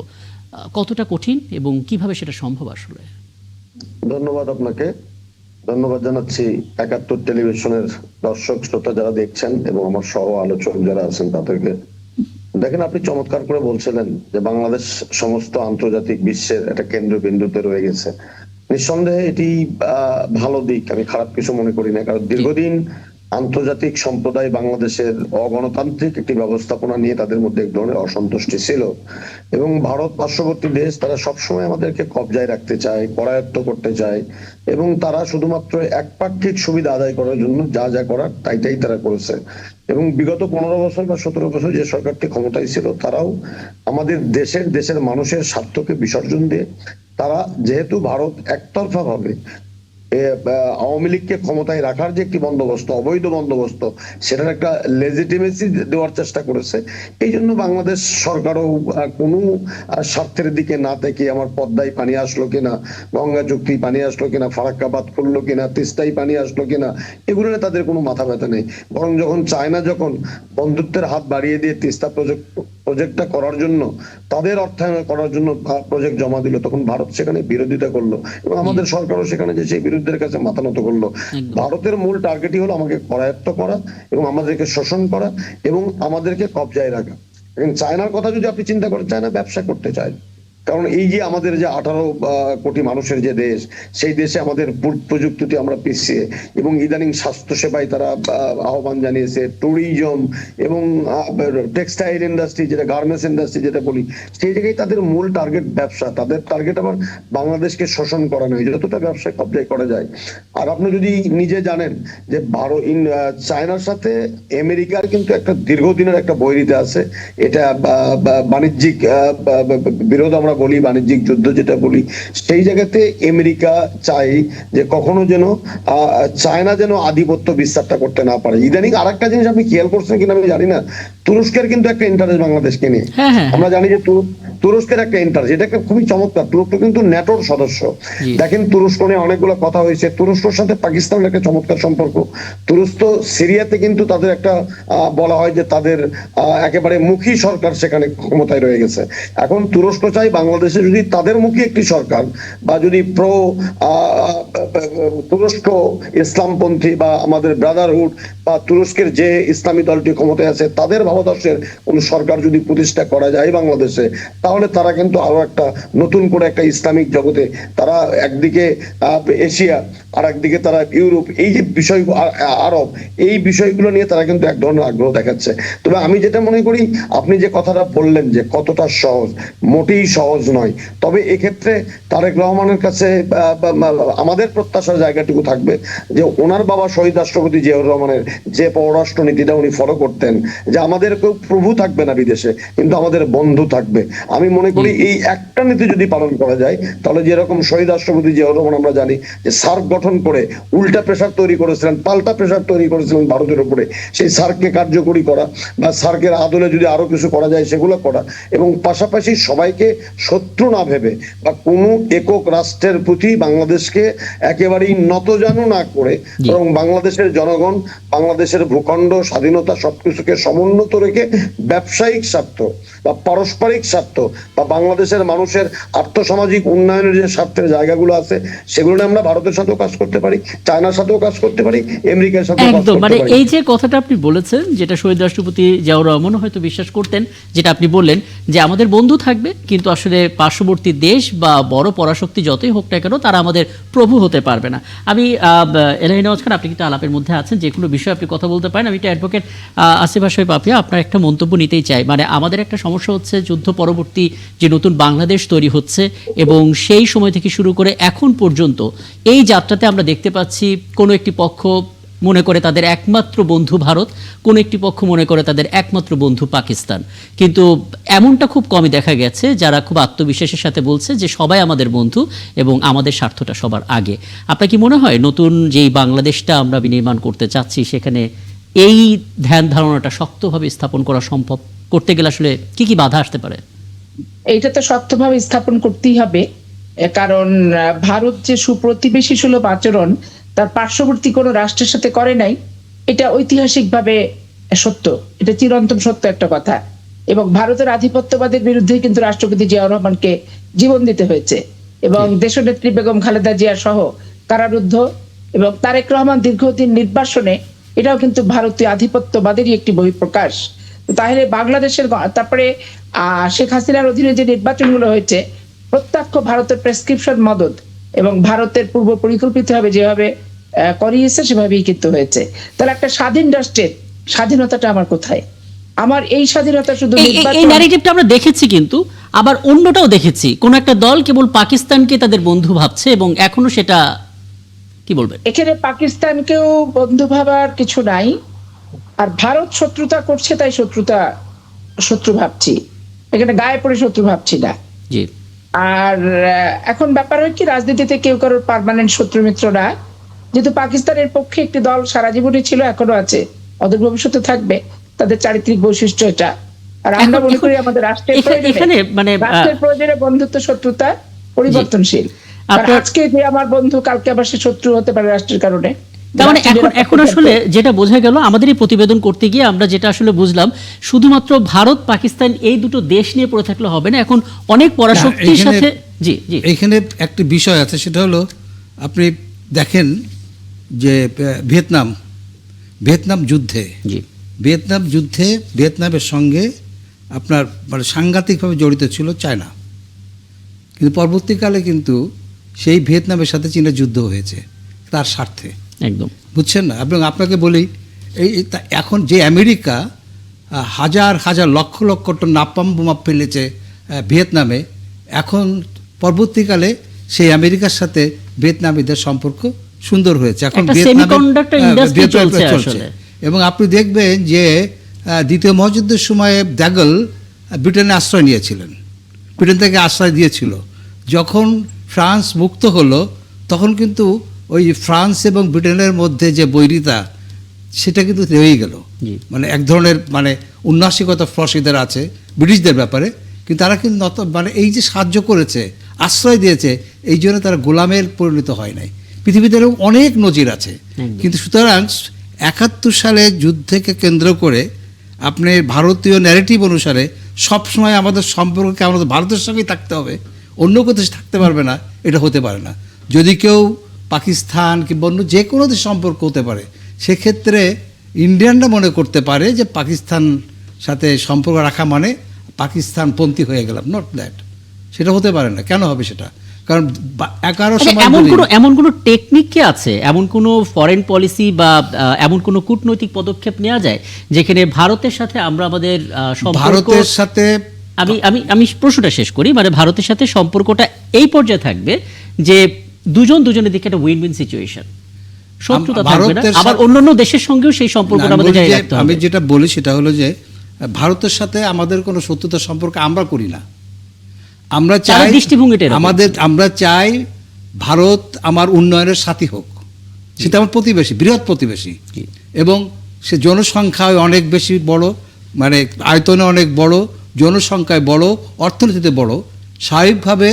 কতটা কঠিন এবং কিভাবে সেটা সম্ভব আসলে? ধন্যবাদ আপনাকে, ধন্যবাদ জানাচ্ছি ৭১ টেলিভিশনের দর্শক শ্রোতা যারা দেখছেন এবং আমার সহ আলোচক যারা আছেন তাদেরকে। দেখেন, আপনি চমৎকার করে বলছিলেন যে বাংলাদেশ সমস্ত আন্তর্জাতিক বিশ্বের একটা কেন্দ্রবিন্দুতে রয়ে গেছে। নিঃসন্দেহে এটি ভালো দিক, আমি খারাপ কিছু মনে করি না। কারণ দীর্ঘদিন আন্তর্জাতিক সম্প্রদায় বাংলাদেশের অগণতান্ত্রিক একটি ব্যবস্থাপনা নিয়ে তাদের মধ্যে এক ধরনের অসন্তুষ্টি ছিল, এবং ভারত পার্শ্ববর্তী দেশ তারা সবসময় আমাদেরকে কবজায় রাখতে চায়, করায়ত্ত করতে চায়, এবং তারা শুধুমাত্র একপাক্ষিক সুবিধা আদায় করার জন্য যা যা করার তাইটাই তারা করেছে। এবং বিগত 15 বছর বা 17 বছর যে সরকারটি ক্ষমতায় ছিল তারাও আমাদের দেশের মানুষের স্বার্থকে বিসর্জন দিয়ে তারা, যেহেতু ভারত একতরফা ভাবে আওয়ামী লীগকে ক্ষমতায় রাখার যে একটি বন্দোবস্ত, অবৈধ বন্দোবস্ত, সেটার একটা লেজিটিমেসি দেওয়ার চেষ্টা করেছে। এই জন্য বাংলাদেশ সরকারও কোনো স্বার্থের দিকে না থেকে আমার পদ্মায় পানি আসলো কিনা, গঙ্গা চুক্তি পানি আসলো কিনা, ফারাক্কা বাঁধ খুললো কিনা, তিস্তায় পানি আসলো কিনা, এগুলো নিয়ে তাদের কোনো মাথা ব্যথা নেই। বরং যখন চায়না যখন বন্ধুত্বের হাত বাড়িয়ে দিয়ে তিস্তা প্রজেক্টটা করার জন্য, তাদের অর্থায়ন করার জন্য প্রজেক্ট জমা দিল, তখন ভারত সেখানে বিরোধিতা করলো এবং আমাদের সরকারও সেখানে যে সেই বিরোধীদের কাছে মাথা নত করলো। ভারতের মূল টার্গেটই হলো আমাকে করায়ত্ত করা এবং আমাদেরকে শোষণ করা এবং আমাদেরকে কবজায় রাখা। চায়নার কথা যদি আপনি চিন্তা করেন, চায়না ব্যবসা করতে চায়, কারণ এই যে আমাদের যে 18 কোটি মানুষের যে দেশ, সেই দেশে আমাদের প্রযুক্তিতে আমরা পিছিয়ে, এবং ইদানিং স্বাস্থ্য সেবায় তারা আহ্বান জানিয়েছে, ট্যুরিজম এবং টেক্সটাইল ইন্ডাস্ট্রি, যেটা গার্মেন্টস ইন্ডাস্ট্রি যেটা বলি, সেই জায়গায় তাদের মূল টার্গেট ব্যবসা। তাদের টার্গেট আবার বাংলাদেশকে শোষণ করা নয়, যতটা ব্যবসায় কবজায় করা যায়। আর আপনি যদি নিজে জানেন যে চায়নার সাথে আমেরিকার কিন্তু একটা দীর্ঘদিনের একটা বৈরিতা আছে। এটা বাণিজ্যিক বিরোধ আমরা বলি, বাণিজ্যিক যুদ্ধ যেটা বলি, সেই জায়গাতে আমেরিকা চাই যে কখনো যেন চায়না যেন আধিপত্য বিস্তারটা করতে না পারে। ইদানিং আর একটা জিনিস আপনি খেয়াল করছেন কিনা আমি জানি না, তুরস্কের কিন্তু একটা ইন্টারেস্ট বাংলাদেশকে নিয়ে। আমরা জানি যে তুরস্কের একটা ইন্টারেস্ট, এটা একটা খুবই চমৎকার। তুরস্ক কিন্তু ন্যাটোর সদস্য। দেখেন তুরস্ক নিয়ে অনেকগুলো কথা হয়েছে। তুরস্কর সাথে পাকিস্তানের একটা চমৎকার সম্পর্ক। তুরস্ক সিরিয়াতে কিন্তু তাদের একটা বলা হয় যে তাদের একেবারে মুখী সরকার সেখানে ক্ষমতায় রয়ে গেছে। এখন তুরস্ক চাই বাংলাদেশে যদি তাদের মুখী একটি সরকার, বা যদি তুরস্ক ইসলামপন্থী বা আমাদের ব্রাদারহুড বা তুরস্কের যে ইসলামী দলটি ক্ষমতায় আছে তাদের ভাবাদর্শের কোন সরকার যদি প্রতিষ্ঠা করা যায় বাংলাদেশে, তাহলে তারা কিন্তু আরো একটা নতুন করে একটা ইসলামিক জগতে, তারা একদিকে এশিয়া আর একদিকে তারা ইউরোপ, এই যে বিষয় আরব, এই বিষয়গুলো নিয়ে তারা কিন্তু এক ধরনের আগ্রহ দেখাচ্ছে। তবে আমি যেটা মনে করি, আপনি যে কথাটা বললেন যে কতটা সহজ, মোটেই সহজ নয়। তবে এক্ষেত্রে তারেক রহমানের কাছে আমাদের প্রত্যাশার জায়গাটুকু থাকবে যে ওনার বাবা শহীদ রাষ্ট্রপতি জিয়াউর রহমানের যে পররাষ্ট্র নীতিটা উনি ফলো করতেন, যে আমাদের কেউ প্রভু থাকবে না বিদেশে, কিন্তু আমাদের বন্ধু থাকবে। আমি মনে করি এই একটা নীতি যদি পালন করা যায়, তাহলে যেরকম শহীদ রাষ্ট্রপতি জিয়াউর রহমান আমরা জানি যে সার্ক গঠন করে উল্টা প্রেসার তৈরি করেছিলেন, পাল্টা প্রেসার তৈরি করেছিলেন ভারতের উপরে, সেই সার্ককে কার্যকরী করা বা সার্কের আদলে যদি আরো কিছু করা যায় সেগুলো করা, এবং পাশাপাশি সবাইকে শত্রু না ভেবে বা কোনো একক রাষ্ট্রের প্রতি বাংলাদেশকে একেবারেই নতজানু না করে, বরং বাংলাদেশের জনগণ, বাংলাদেশের ভূখণ্ড, স্বাধীনতা সবকিছুকে সমুন্নত রেখে ব্যবসায়িক স্বার্থ বা পারস্পরিক স্বার্থ বা বাংলাদেশের মানুষের আর্থসামাজিক উন্নয়নের যে স্বার্থের জায়গাগুলো আছে, সেগুলো আমরা ভারতের সাথেও কাজ করতে পারি, চায়নার সাথেও কাজ করতে পারি, আমেরিকার সাথেও কাজ করতে পারি। এই যে কথাটা আপনি বলেছেন, যেটা শহীদ রাষ্ট্রপতি জিয়াউর রহমান হয়তো বিশ্বাস করতেন, যেটা আপনি বললেন যে আমাদের বন্ধু থাকবে, কিন্তু আসলে পার্শ্ববর্তী দেশ বা বড় পরাশক্তি যতই হোক না কেন তারা আমাদের প্রভু হতে পারবে না। আমি এলাহি নওয়াজ খান, আপনি কিন্তু আলাপের মধ্যে আছেন, যে কোনো বিষয়ে আপনি কথা বলতে পারেন। আমি একটা অ্যাডভোকেট আসিফ আশরাফ পাপিয়া, আপনার একটা মন্তব্য নিতেই চাই। মানে আমাদের একটা সমস্যা হচ্ছে, যুদ্ধ পরবর্তী যে নতুন বাংলাদেশ তৈরি হচ্ছে এবং সেই সময় থেকে শুরু করে এখন পর্যন্ত এই যাত্রাতে আমরা দেখতে পাচ্ছি কোনো একটি পক্ষ মনে করে তাদের একমাত্র বন্ধু ভারত, কোন একটি পক্ষ মনে করে তাদের একমাত্র বন্ধু পাকিস্তান। কিন্তু এমনটা খুব কমই দেখা গেছে যারা খুব আত্মবিশ্বাসের সাথে বলছে যে সবাই আমাদের বন্ধু এবং আমাদের স্বার্থটা সবার আগে। আপনার কি মনে হয় নতুন যেই বাংলাদেশটা আমরা বিনির্মাণ করতে চাচ্ছি, সেখানে এই ধ্যান ধারণাটা শক্তভাবে স্থাপন করা সম্ভব? করতে গেলে আসলে কি কি বাধা আসতে পারে? এইটা তো শক্তভাবে স্থাপন করতেই হবে, কারণ ভারত যে সুপ্রতিবেশী সুলভ আচরণ তার পার্শ্ববর্তী কোনো রাষ্ট্রের সাথে করে নাই, এটা ঐতিহাসিকভাবে সত্য, এটা চিরন্তন সত্য একটা কথা। এবং ভারতের আধিপত্যবাদের বিরুদ্ধে কিন্তু রাষ্ট্রপতি জিয়াউর রহমানকে জীবন দিতে হয়েছে, এবং দেশনেত্রী বেগম খালেদা জিয়া সহ কারারুদ্ধ এবং তারেক রহমান দীর্ঘদিন নির্বাসনে, এটাও কিন্তু ভারতীয় আধিপত্যবাদেরই একটি বহিঃপ্রকাশ। তাহলে বাংলাদেশের, তারপরে শেখ হাসিনার অধীনে যে নির্বাচনগুলো হয়েছে, প্রত্যক্ষ ভারতের প্রেসক্রিপশন মদত এবং ভারতের পূর্ব পরিকল্পিত ভাবে যেভাবে করিয়েছে সেভাবেই কিন্তু হয়েছে। তাহলে একটা স্বাধীন রাষ্ট্রের স্বাধীনতাটা আমার কোথায়? আমার এই স্বাধীনতা শুধু এই ন্যারেটিভটা আমরা দেখেছি, কিন্তু আবার অন্যটাও দেখেছি, কোন একটা দল কেবল পাকিস্তানকে তাদের বন্ধু ভাবছে এবং এখনো সেটা, কি বলবেন? এখানে পাকিস্তানকেও বন্ধু ভাবার কিছু নাই, আর ভারত শত্রুতা করছে তাই শত্রু ভাবছি, এখানে গায়ে পড়ে শত্রু ভাবছি না। জি। আর এখন ব্যাপার হয় কি, রাজনীতিতে কেউ কারোর পার্মানেন্ট শত্রু মিত্র না। যেহেতু পাকিস্তানের পক্ষে একটি দল সারা জীবনই ছিল, এখনো আছে, অদূর ভবিষ্যতে থাকবে, তাদের চারিত্রিক বৈশিষ্ট্য এটা। আর আমরা মনে করি আমাদের রাষ্ট্রের প্রয়োজনে বন্ধুত্ব শত্রুতা পরিবর্তনশীল। আজকে যে আমার বন্ধু, কালকে আবার সে শত্রু হতে পারে রাষ্ট্রের কারণে। তার মানে এখন আসলে যেটা বোঝা গেল, আমাদের এই প্রতিবেদন করতে গিয়ে আমরা যেটা আসলে বুঝলাম, শুধুমাত্র ভারত পাকিস্তান এই দুটো দেশ নিয়ে পড়ে থাকলে হবে না, এখন অনেক পরাশক্তির সাথে। জি জি, এখানে একটা বিষয় আছে, সেটা হলো আপনি দেখেন যে ভিয়েতনাম যুদ্ধে, ভিয়েতনামের সঙ্গে আপনার মানে সাংঘাতিকভাবে জড়িত ছিল চায়না। কিন্তু পরবর্তীকালে কিন্তু সেই ভিয়েতনামের সাথে চীনের যুদ্ধ হয়েছে তার স্বার্থে, একদম। বুঝছেন না? এবং আপনাকে বলি এখন যে আমেরিকা হাজার হাজার লক্ষ লক্ষ টন নাপাম বোমা ফেলেছে ভিয়েতনামে, এখন পরবর্তীকালে সেই আমেরিকার সাথে ভিয়েতনামীদের সম্পর্ক সুন্দর হয়েছে। এখন একটা semiconductor industry চলছে আসলে। এবং আপনি দেখবেন যে দ্বিতীয় মহাযুদ্ধের সময়ে দ্যাগল ব্রিটেনে আশ্রয় নিয়েছিলেন, ব্রিটেন থেকে আশ্রয় দিয়েছিল। যখন ফ্রান্স মুক্ত হলো তখন কিন্তু ওই ফ্রান্স এবং ব্রিটেনের মধ্যে যে বৈরিতা সেটা কিন্তু রয়েই গেল। জি। মানে এক ধরনের মানে উন্নাসিকতা ফরাসিদের আছে ব্রিটিশদের ব্যাপারে, কিন্তু তারা কিন্তু মানে এই যে সাহায্য করেছে, আশ্রয় দিয়েছে, এই জন্য তারা গোলামের পরিণত হয় নাই। পৃথিবীতে এরকম অনেক নজির আছে। কিন্তু সুতরাং ৭১ সালে যুদ্ধকে কেন্দ্র করে আপনি ভারতীয় ন্যারেটিভ অনুসারে সবসময় আমাদের সম্পর্ককে আমাদের ভারতের সঙ্গেই থাকতে হবে, অন্য কোথাও থাকতে পারবে না, এটা হতে পারে না। যদি কেউ পাকিস্তান কিংবা অন্য যে কোনো দেশের সম্পর্ক হতে পারে, সেক্ষেত্রে ইন্ডিয়ানরা মনে করতে পারে যে পাকিস্তান সাথে সম্পর্ক রাখা মানে পাকিস্তানপন্থী হয়ে গেলাম। নট দ্যাট, সেটা হতে পারে না। কেন হবে সেটা? কারণ 11 সময় এমন কোনো টেকনিক কি আছে, এমন কোনো ফরেন পলিসি বা এমন কোনো কূটনৈতিক পদক্ষেপ নেওয়া যায় যেখানে ভারতের সাথে আমরা আমাদের সম্পর্ক, ভারতের সাথে আমি প্রশ্নটা শেষ করি, মানে ভারতের সাথে সম্পর্কটা এই পর্যায়ে থাকবে যে দুজনের দিকে একটা উইন উইন সিচুয়েশন, শত্রুতা থাকবে না, আবার অন্যান্য দেশের সঙ্গেও সেই সম্পর্কটা আমাদের জারি রাখতে হবে। আমি যেটা বলি সেটা হলো যে ভারতের সাথে আমাদের কোনো শত্রুতার সম্পর্ক আমরা করি না। আমরা চাই আমরা চাই ভারত আমার উন্নয়নের সাথী হোক, সেটা আমার প্রতিবেশী, বৃহৎ প্রতিবেশী, এবং সে জনসংখ্যায় অনেক বেশি বড়, মানে আয়তনে অনেক বড়, জনসংখ্যায় বড়, অর্থনীতিতে বড়, স্বাভাবিকভাবে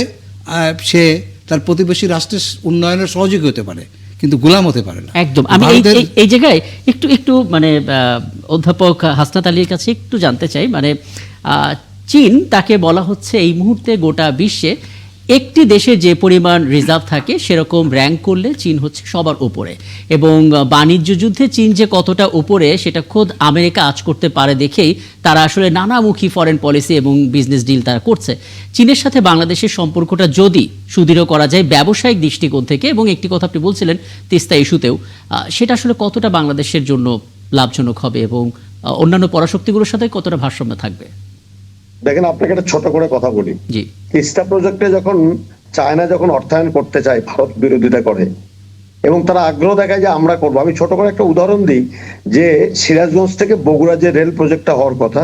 সে তার প্রতিবেশী রাষ্ট্রের উন্নয়নের সহযোগী হতে পারে, কিন্তু গোলাম হতে পারে না। একদম। আমি এই জায়গায় একটু মানে অধ্যাপক হাসনাত আলীর কাছে একটু জানতে চাই, মানে চীন, তাকে বলা হচ্ছে এই মুহূর্তে গোটা বিশ্বে একটি দেশে যে পরিমাণ রিজার্ভ থাকে সেরকম র্যাঙ্ক করলে চীন হচ্ছে সবার উপরে, এবং বাণিজ্য যুদ্ধে চীন যে কতটা উপরে সেটা খোদ আমেরিকা আঁচ করতে পারে দেখেই তারা আসলে নানামুখী ফরেন পলিসি এবং বিজনেস ডিল তারা করছে। চীনের সাথে বাংলাদেশের সম্পর্কটা যদি সুদৃঢ় করা যায় ব্যবসায়িক দৃষ্টিকোণ থেকে, এবং একটি কথা আপনি বলছিলেন তিস্তা ইস্যুতেও, সেটা আসলে কতটা বাংলাদেশের জন্য লাভজনক হবে এবং অন্যান্য পরাশক্তিগুলোর সাথে কতটা ভারসাম্য থাকবে? দেখেন, আপনাকে একটা ছোট করে কথা বলি। জি। তিস্তা প্রজেক্টে যখন চায়না যখন অর্থায়ন করতে চায়, ভারত বিরোধিতা করে এবং তারা আগ্রহ দেখায় যে আমরা করবো। আমি ছোট করে একটা উদাহরণ দিই যে সিরাজগঞ্জ থেকে বগুড়া যে রেল প্রজেক্টটা হওয়ার কথা,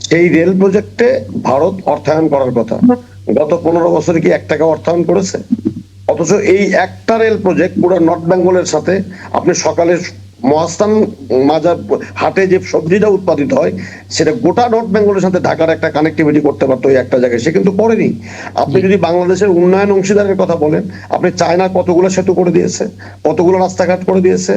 সেই রেল প্রজেক্টে ভারত অর্থায়ন করার কথা। গত 15 বছরে কি 1 টাকা অর্থায়ন করেছে? অথচ এই একটা রেল প্রজেক্ট পুরো নর্থ বেঙ্গলের সাথে, আপনি সকালে মহাস্থান মাজার হাটে যে সবজিটা উৎপাদিত হয় সেটা গোটা নর্থ বেঙ্গলের সাথে ঢাকার একটা কানেক্টিভিটি করতে পারতো ওই একটা জায়গায়, সে কিন্তু করেনি। আপনি যদি বাংলাদেশের উন্নয়ন অংশীদারের কথা বলেন, আপনি চায়না কতগুলো সেতু করে দিয়েছে, কতগুলো রাস্তাঘাট করে দিয়েছে,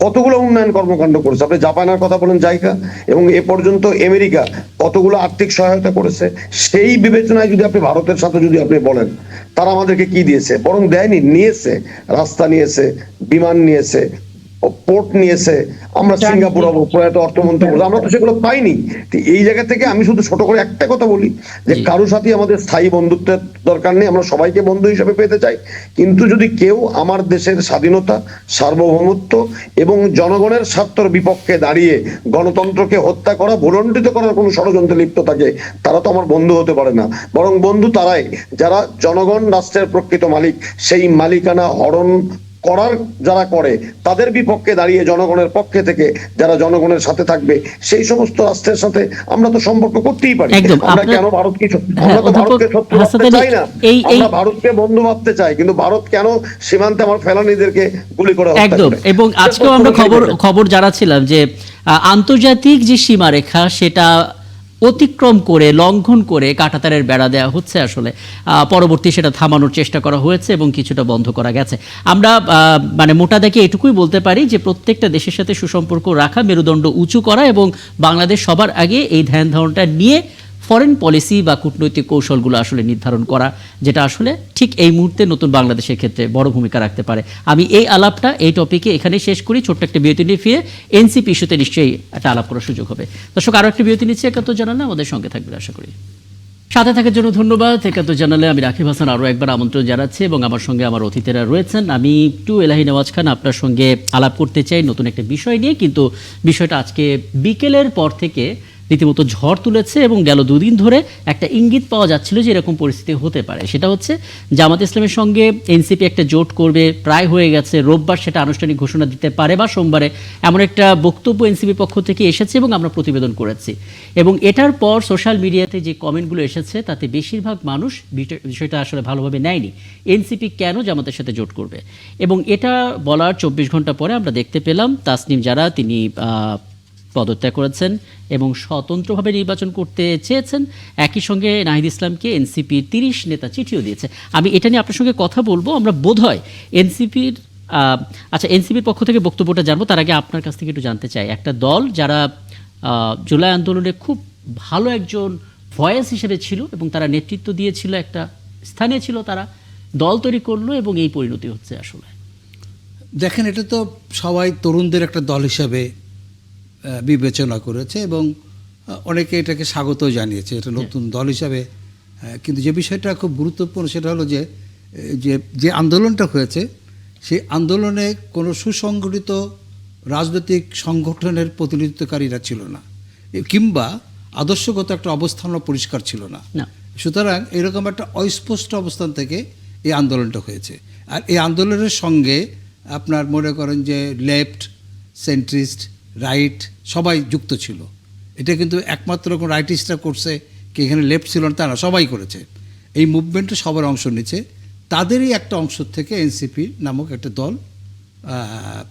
কতগুলো উন্নয়ন কর্মকাণ্ড করেছে। আপনি জাপানের কথা বলেন, জায়গা, এবং এ পর্যন্ত আমেরিকা কতগুলো আর্থিক সহায়তা করেছে। সেই বিবেচনায় যদি আপনি ভারতের সাথে যদি আপনি বলেন তারা আমাদেরকে কি দিয়েছে, বরং দেয়নি, নিয়েছে, রাস্তা নিয়েছে, বিমান নিয়েছে, পোর্ট নিয়েছে। আমরা সিঙ্গাপুর প্রয়াত অর্থমন্ত্রী, আমরা তো সেগুলো পাইনি। এই জায়গা থেকে আমি শুধু ছোট করে একটা কথা বলি যে কারোর সাথে আমাদের স্থায়ী বন্ধুত্বের দরকার নেই, আমরা সবাইকে বন্ধু হিসেবে পেতে চাই। কিন্তু যদি কেউ আমার দেশের স্বাধীনতা, সার্বভৌমত্ব এবং জনগণের স্বার্থের বিপক্ষে দাঁড়িয়ে গণতন্ত্রকে হত্যা করা, ভুলণ্ঠিত করার কোনো ষড়যন্ত্রে লিপ্ত থাকে, তারা তো আমার বন্ধু হতে পারে না। বরং বন্ধু তারাই যারা জনগণ রাষ্ট্রের প্রকৃত মালিক, সেই মালিকানা হরণ করার যারা করে তাদের বিপক্ষে দাঁড়িয়ে জনগণের পক্ষে থেকে যারা জনগণের সাথে থাকবে, সেই সমস্ত রাষ্ট্রের সাথে আমরা তো সম্পর্ক করতেই পারি। আমরা কেন ভারতকে, আমরা তো ভারতকে শত্রু ভাবতে চাই না, আমরা ভারতকে বন্ধু ভাবতে চাই। কিন্তু ভারত কেন সীমান্তে আমার ফেলানীদেরকে গুলি করে হত্যা করে? এবং আজকেও আমরা খবর জানাচ্ছিলাম যে আন্তর্জাতিক যে সীমারেখা সেটা অতিক্রম করে, লঙ্ঘন করে কাঁটাতারের বেড়া দেওয়া হচ্ছে। আসলে পরবর্তী সেটা থামানোর চেষ্টা করা হয়েছে এবং কিছুটা বন্ধ করা গেছে। আমরা মানে মোটা দাগে এটুকুই বলতে পারি যে প্রত্যেকটা দেশের সাথে সুসম্পর্ক রাখা, মেরুদণ্ড উঁচু করা, এবং বাংলাদেশ সবার আগে এই ধ্যান ধারণাটা নিয়ে ফরেন পলিসি বা কূটনৈতিক কৌশলগুলো আসলে নির্ধারণ করা, যেটা আসলে ঠিক এই মুহূর্তে নতুন বাংলাদেশের ক্ষেত্রে বড় ভূমিকা রাখতে পারে। আমি এই আলাপটা, এই টপিকে এখানে শেষ করি। ছোট্ট একটা বিরতি নিয়ে ফিরে এনসিপি ইস্যুতে নিশ্চয়ই একটা আলাপ করার সুযোগ হবে। দর্শক, আরও একটা বিরতি নিচ্ছে, একাত্তর জানালে আমাদের সঙ্গে থাকবে আশা করি। সাথে থাকার জন্য ধন্যবাদ। একাত্তর জানালে আমি রাকিব হাসান আরও একবার আমন্ত্রণ জানাচ্ছি এবং আমার সঙ্গে আমার অতিথিরা রয়েছেন। আমি একটু এলাহি নেওয়াজ খান আপনার সঙ্গে আলাপ করতে চাই নতুন একটা বিষয় নিয়ে, কিন্তু বিষয়টা আজকে বিকেলের পর থেকে রীতিমতো ঝড় তুলেছে এবং গেল দুদিন ধরে একটা ইঙ্গিত পাওয়া যাচ্ছিল যে এরকম পরিস্থিতি হতে পারে। সেটা হচ্ছে জামাত ইসলামের সঙ্গে এনসিপি একটা জোট করবে, প্রায় হয়ে গেছে। রোববার সেটা আনুষ্ঠানিক ঘোষণা দিতে পারে বা সোমবারে, এমন একটা বক্তব্য এনসিপির পক্ষ থেকে এসেছে এবং আমরা প্রতিবেদন করেছি। এবং এটার পর সোশ্যাল মিডিয়াতে যে কমেন্টগুলো এসেছে তাতে বেশিরভাগ মানুষ বিষয়টা আসলে ভালোভাবে নেয়নি। এনসিপি কেন জামাতের সাথে জোট করবে, এবং এটা বলার 24 ঘন্টা পরে আমরা দেখতে পেলাম তাসনিম যারা তিনি পদত্যাগ করেছেন এবং স্বতন্ত্রভাবে নির্বাচন করতে চেয়েছেন। একই সঙ্গে নাহিদ ইসলামকে এনসিপির 30 নেতা চিঠিও দিয়েছে। আমি এটা নিয়ে আপনার সঙ্গে কথা বলবো। আমরা বোধহয় এনসিপির এনসিপির পক্ষ থেকে বক্তব্যটা জানবো। তার আগে আপনার কাছ থেকে একটু জানতে চাই, একটা দল যারা জুলাই আন্দোলনে খুব ভালো একজন ভয়েস হিসেবে ছিল এবং তারা নেতৃত্ব দিয়েছিল, একটা স্থানে ছিল, তারা দল তৈরি করলো এবং এই পরিণতি হচ্ছে আসলে। দেখেন, এটা তো সবাই তরুণদের একটা দল হিসাবে বিবেচনা করেছে এবং অনেকে এটাকে স্বাগত জানিয়েছে, এটা নতুন দল হিসাবে। কিন্তু যে বিষয়টা খুব গুরুত্বপূর্ণ সেটা হলো যে যে আন্দোলনটা হয়েছে সেই আন্দোলনে কোনো সুসংগঠিত রাজনৈতিক সংগঠনের প্রতিনিধিত্বকারীরা ছিল না, কিংবা আদর্শগত একটা অবস্থানও পরিষ্কার ছিল না। সুতরাং এরকম একটা অস্পষ্ট অবস্থান থেকে এই আন্দোলনটা হয়েছে। আর এই আন্দোলনের সঙ্গে আপনার মনে করেন যে লেফট, সেন্ট্রিস্ট, রাইট সবাই যুক্ত ছিল। এটা কিন্তু একমাত্র কোনো রাইটিস্টরা করছে কি এখানে লেফট ছিল না তা না, সবাই করেছে। এই মুভমেন্টে সবার অংশ নিচ্ছে। তাদেরই একটা অংশ থেকে এনসিপি নামক একটা দল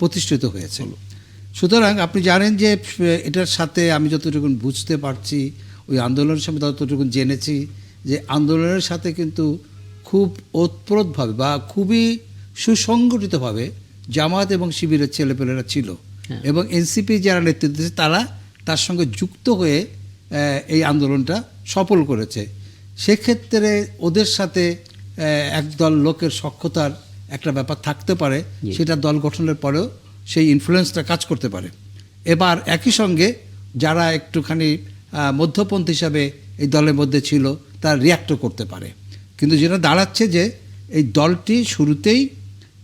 প্রতিষ্ঠিত হয়েছে। সুতরাং আপনি জানেন যে এটার সাথে আমি যতটুকু বুঝতে পারছি, ওই আন্দোলনের সাথে ততটুকু জেনেছি যে আন্দোলনের সাথে কিন্তু খুব ওতপ্রোতভাবে বা খুবই সুসংগঠিতভাবে জামাত এবং শিবিরের ছেলেপেলেরা ছিল এবং এনসিপি যারা নেতৃত্ব দিয়েছে তারা তার সঙ্গে যুক্ত হয়ে এই আন্দোলনটা সফল করেছে। সেক্ষেত্রে ওদের সাথে একদল লোকের সখ্যতার একটা ব্যাপার থাকতে পারে, সেটা দল গঠনের পরেও সেই ইনফ্লুয়েন্সটা কাজ করতে পারে। এবার একই সঙ্গে যারা একটুখানি মধ্যপন্থী হিসাবে এই দলের মধ্যে ছিল তারা রিয়াক্টও করতে পারে। কিন্তু যেটা দাঁড়াচ্ছে যে এই দলটি শুরুতেই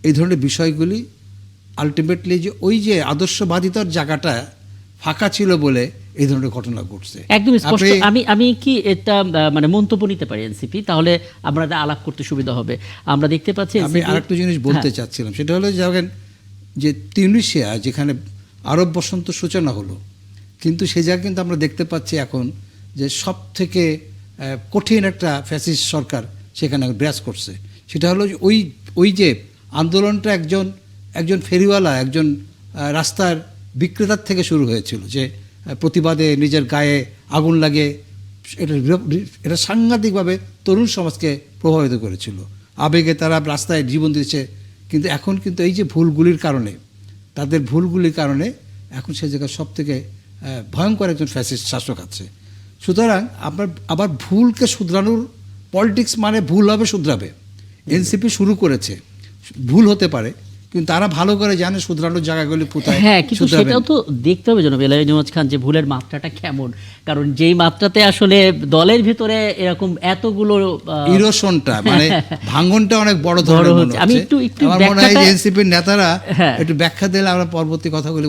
এই ধরনের বিষয়গুলি আলটিমেটলি যে ওই যে আদর্শবাদিতার জায়গাটা ফাঁকা ছিল বলে এই ধরনের ঘটনা ঘটছে। একদম স্পষ্ট। আমি কি এটা মানে মন্তব্য নিতে পারি এনসিপি, তাহলে আমরা আলাপ করতে সুবিধা হবে। আমরা দেখতে পাচ্ছি আমি আরেকটা জিনিস বলতে চাচ্ছিলাম, সেটা হলো যে তিউনিসিয়া যেখানে আরব বসন্ত সূচনা হলো, কিন্তু সে জায়গায় কিন্তু আমরা দেখতে পাচ্ছি এখন যে সব থেকে কঠিন একটা ফ্যাসিস্ট সরকার সেখানে বিরাজ করছে। সেটা হলো ওই যে আন্দোলনটা একজন ফেরিওয়ালা, একজন রাস্তার বিক্রেতার থেকে শুরু হয়েছিল, যে প্রতিবাদে নিজের গায়ে আগুন লাগে। এটা সাংঘাতিকভাবে তরুণ সমাজকে প্রভাবিত করেছিল, আবেগে তারা রাস্তায় জীবন দিয়েছে। কিন্তু এখন কিন্তু এই যে ভুলগুলির কারণে, তাদের ভুলগুলির কারণে এখন সে জায়গায় সব থেকে ভয়ঙ্কর একজন ফ্যাসিস্ট শাসক আছে। সুতরাং আবার ভুলকে শুধরানোর পলিটিক্স মানে ভুল হবে শুধরাবে। এনসিপি শুরু করেছে, ভুল হতে পারে, কিন্তু তারা ভালো করে জানে শুধরানোর জায়গাগুলি কোথায়। হ্যাঁ, কিন্তু সেটাও তো দেখতে হবে জনাব এলাহি নেওয়াজ খান যে ভুলের মাত্রাটা কেমন, কারণ যেই মাত্রাতে আসলে দলের ভিতরে এরকম এতগুলো ইরোশনটা মানে ভাঙনটা অনেক বড় ধরনের হচ্ছে। আমি একটু আমার মনে হয় এনসিপির নেতারা একটু ব্যাখ্যা দিলে আমরা পরবর্তী কথাগুলি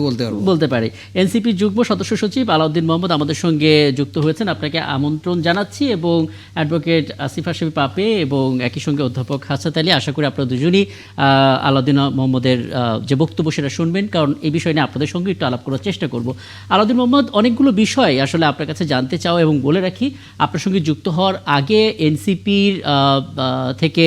বলতে পারি। এনসিপির যুগ্ম সদস্য সচিব আলাউদ্দিন মোহাম্মদ আমাদের সঙ্গে যুক্ত হয়েছেন, আপনাকে আমন্ত্রণ জানাচ্ছি। এবং অ্যাডভোকেট আসিফ হাশেমি পাপে এবং একই সঙ্গে অধ্যাপক হাসাত আলী, আশা করি আপনারা দুজনই আলাউদ্দিন মোহাম্মদের যে বক্তব্য সেটা শুনবেন, কারণ এই বিষয় নিয়ে আপনাদের সঙ্গে একটু আলাপ করার চেষ্টা করব। আলাউদ্দিন মোহাম্মদ, অনেকগুলো বিষয় আসলে আপনার কাছে জানতে চাও, এবং বলে রাখি আপনার সঙ্গে যুক্ত হওয়ার আগে এনসিপির থেকে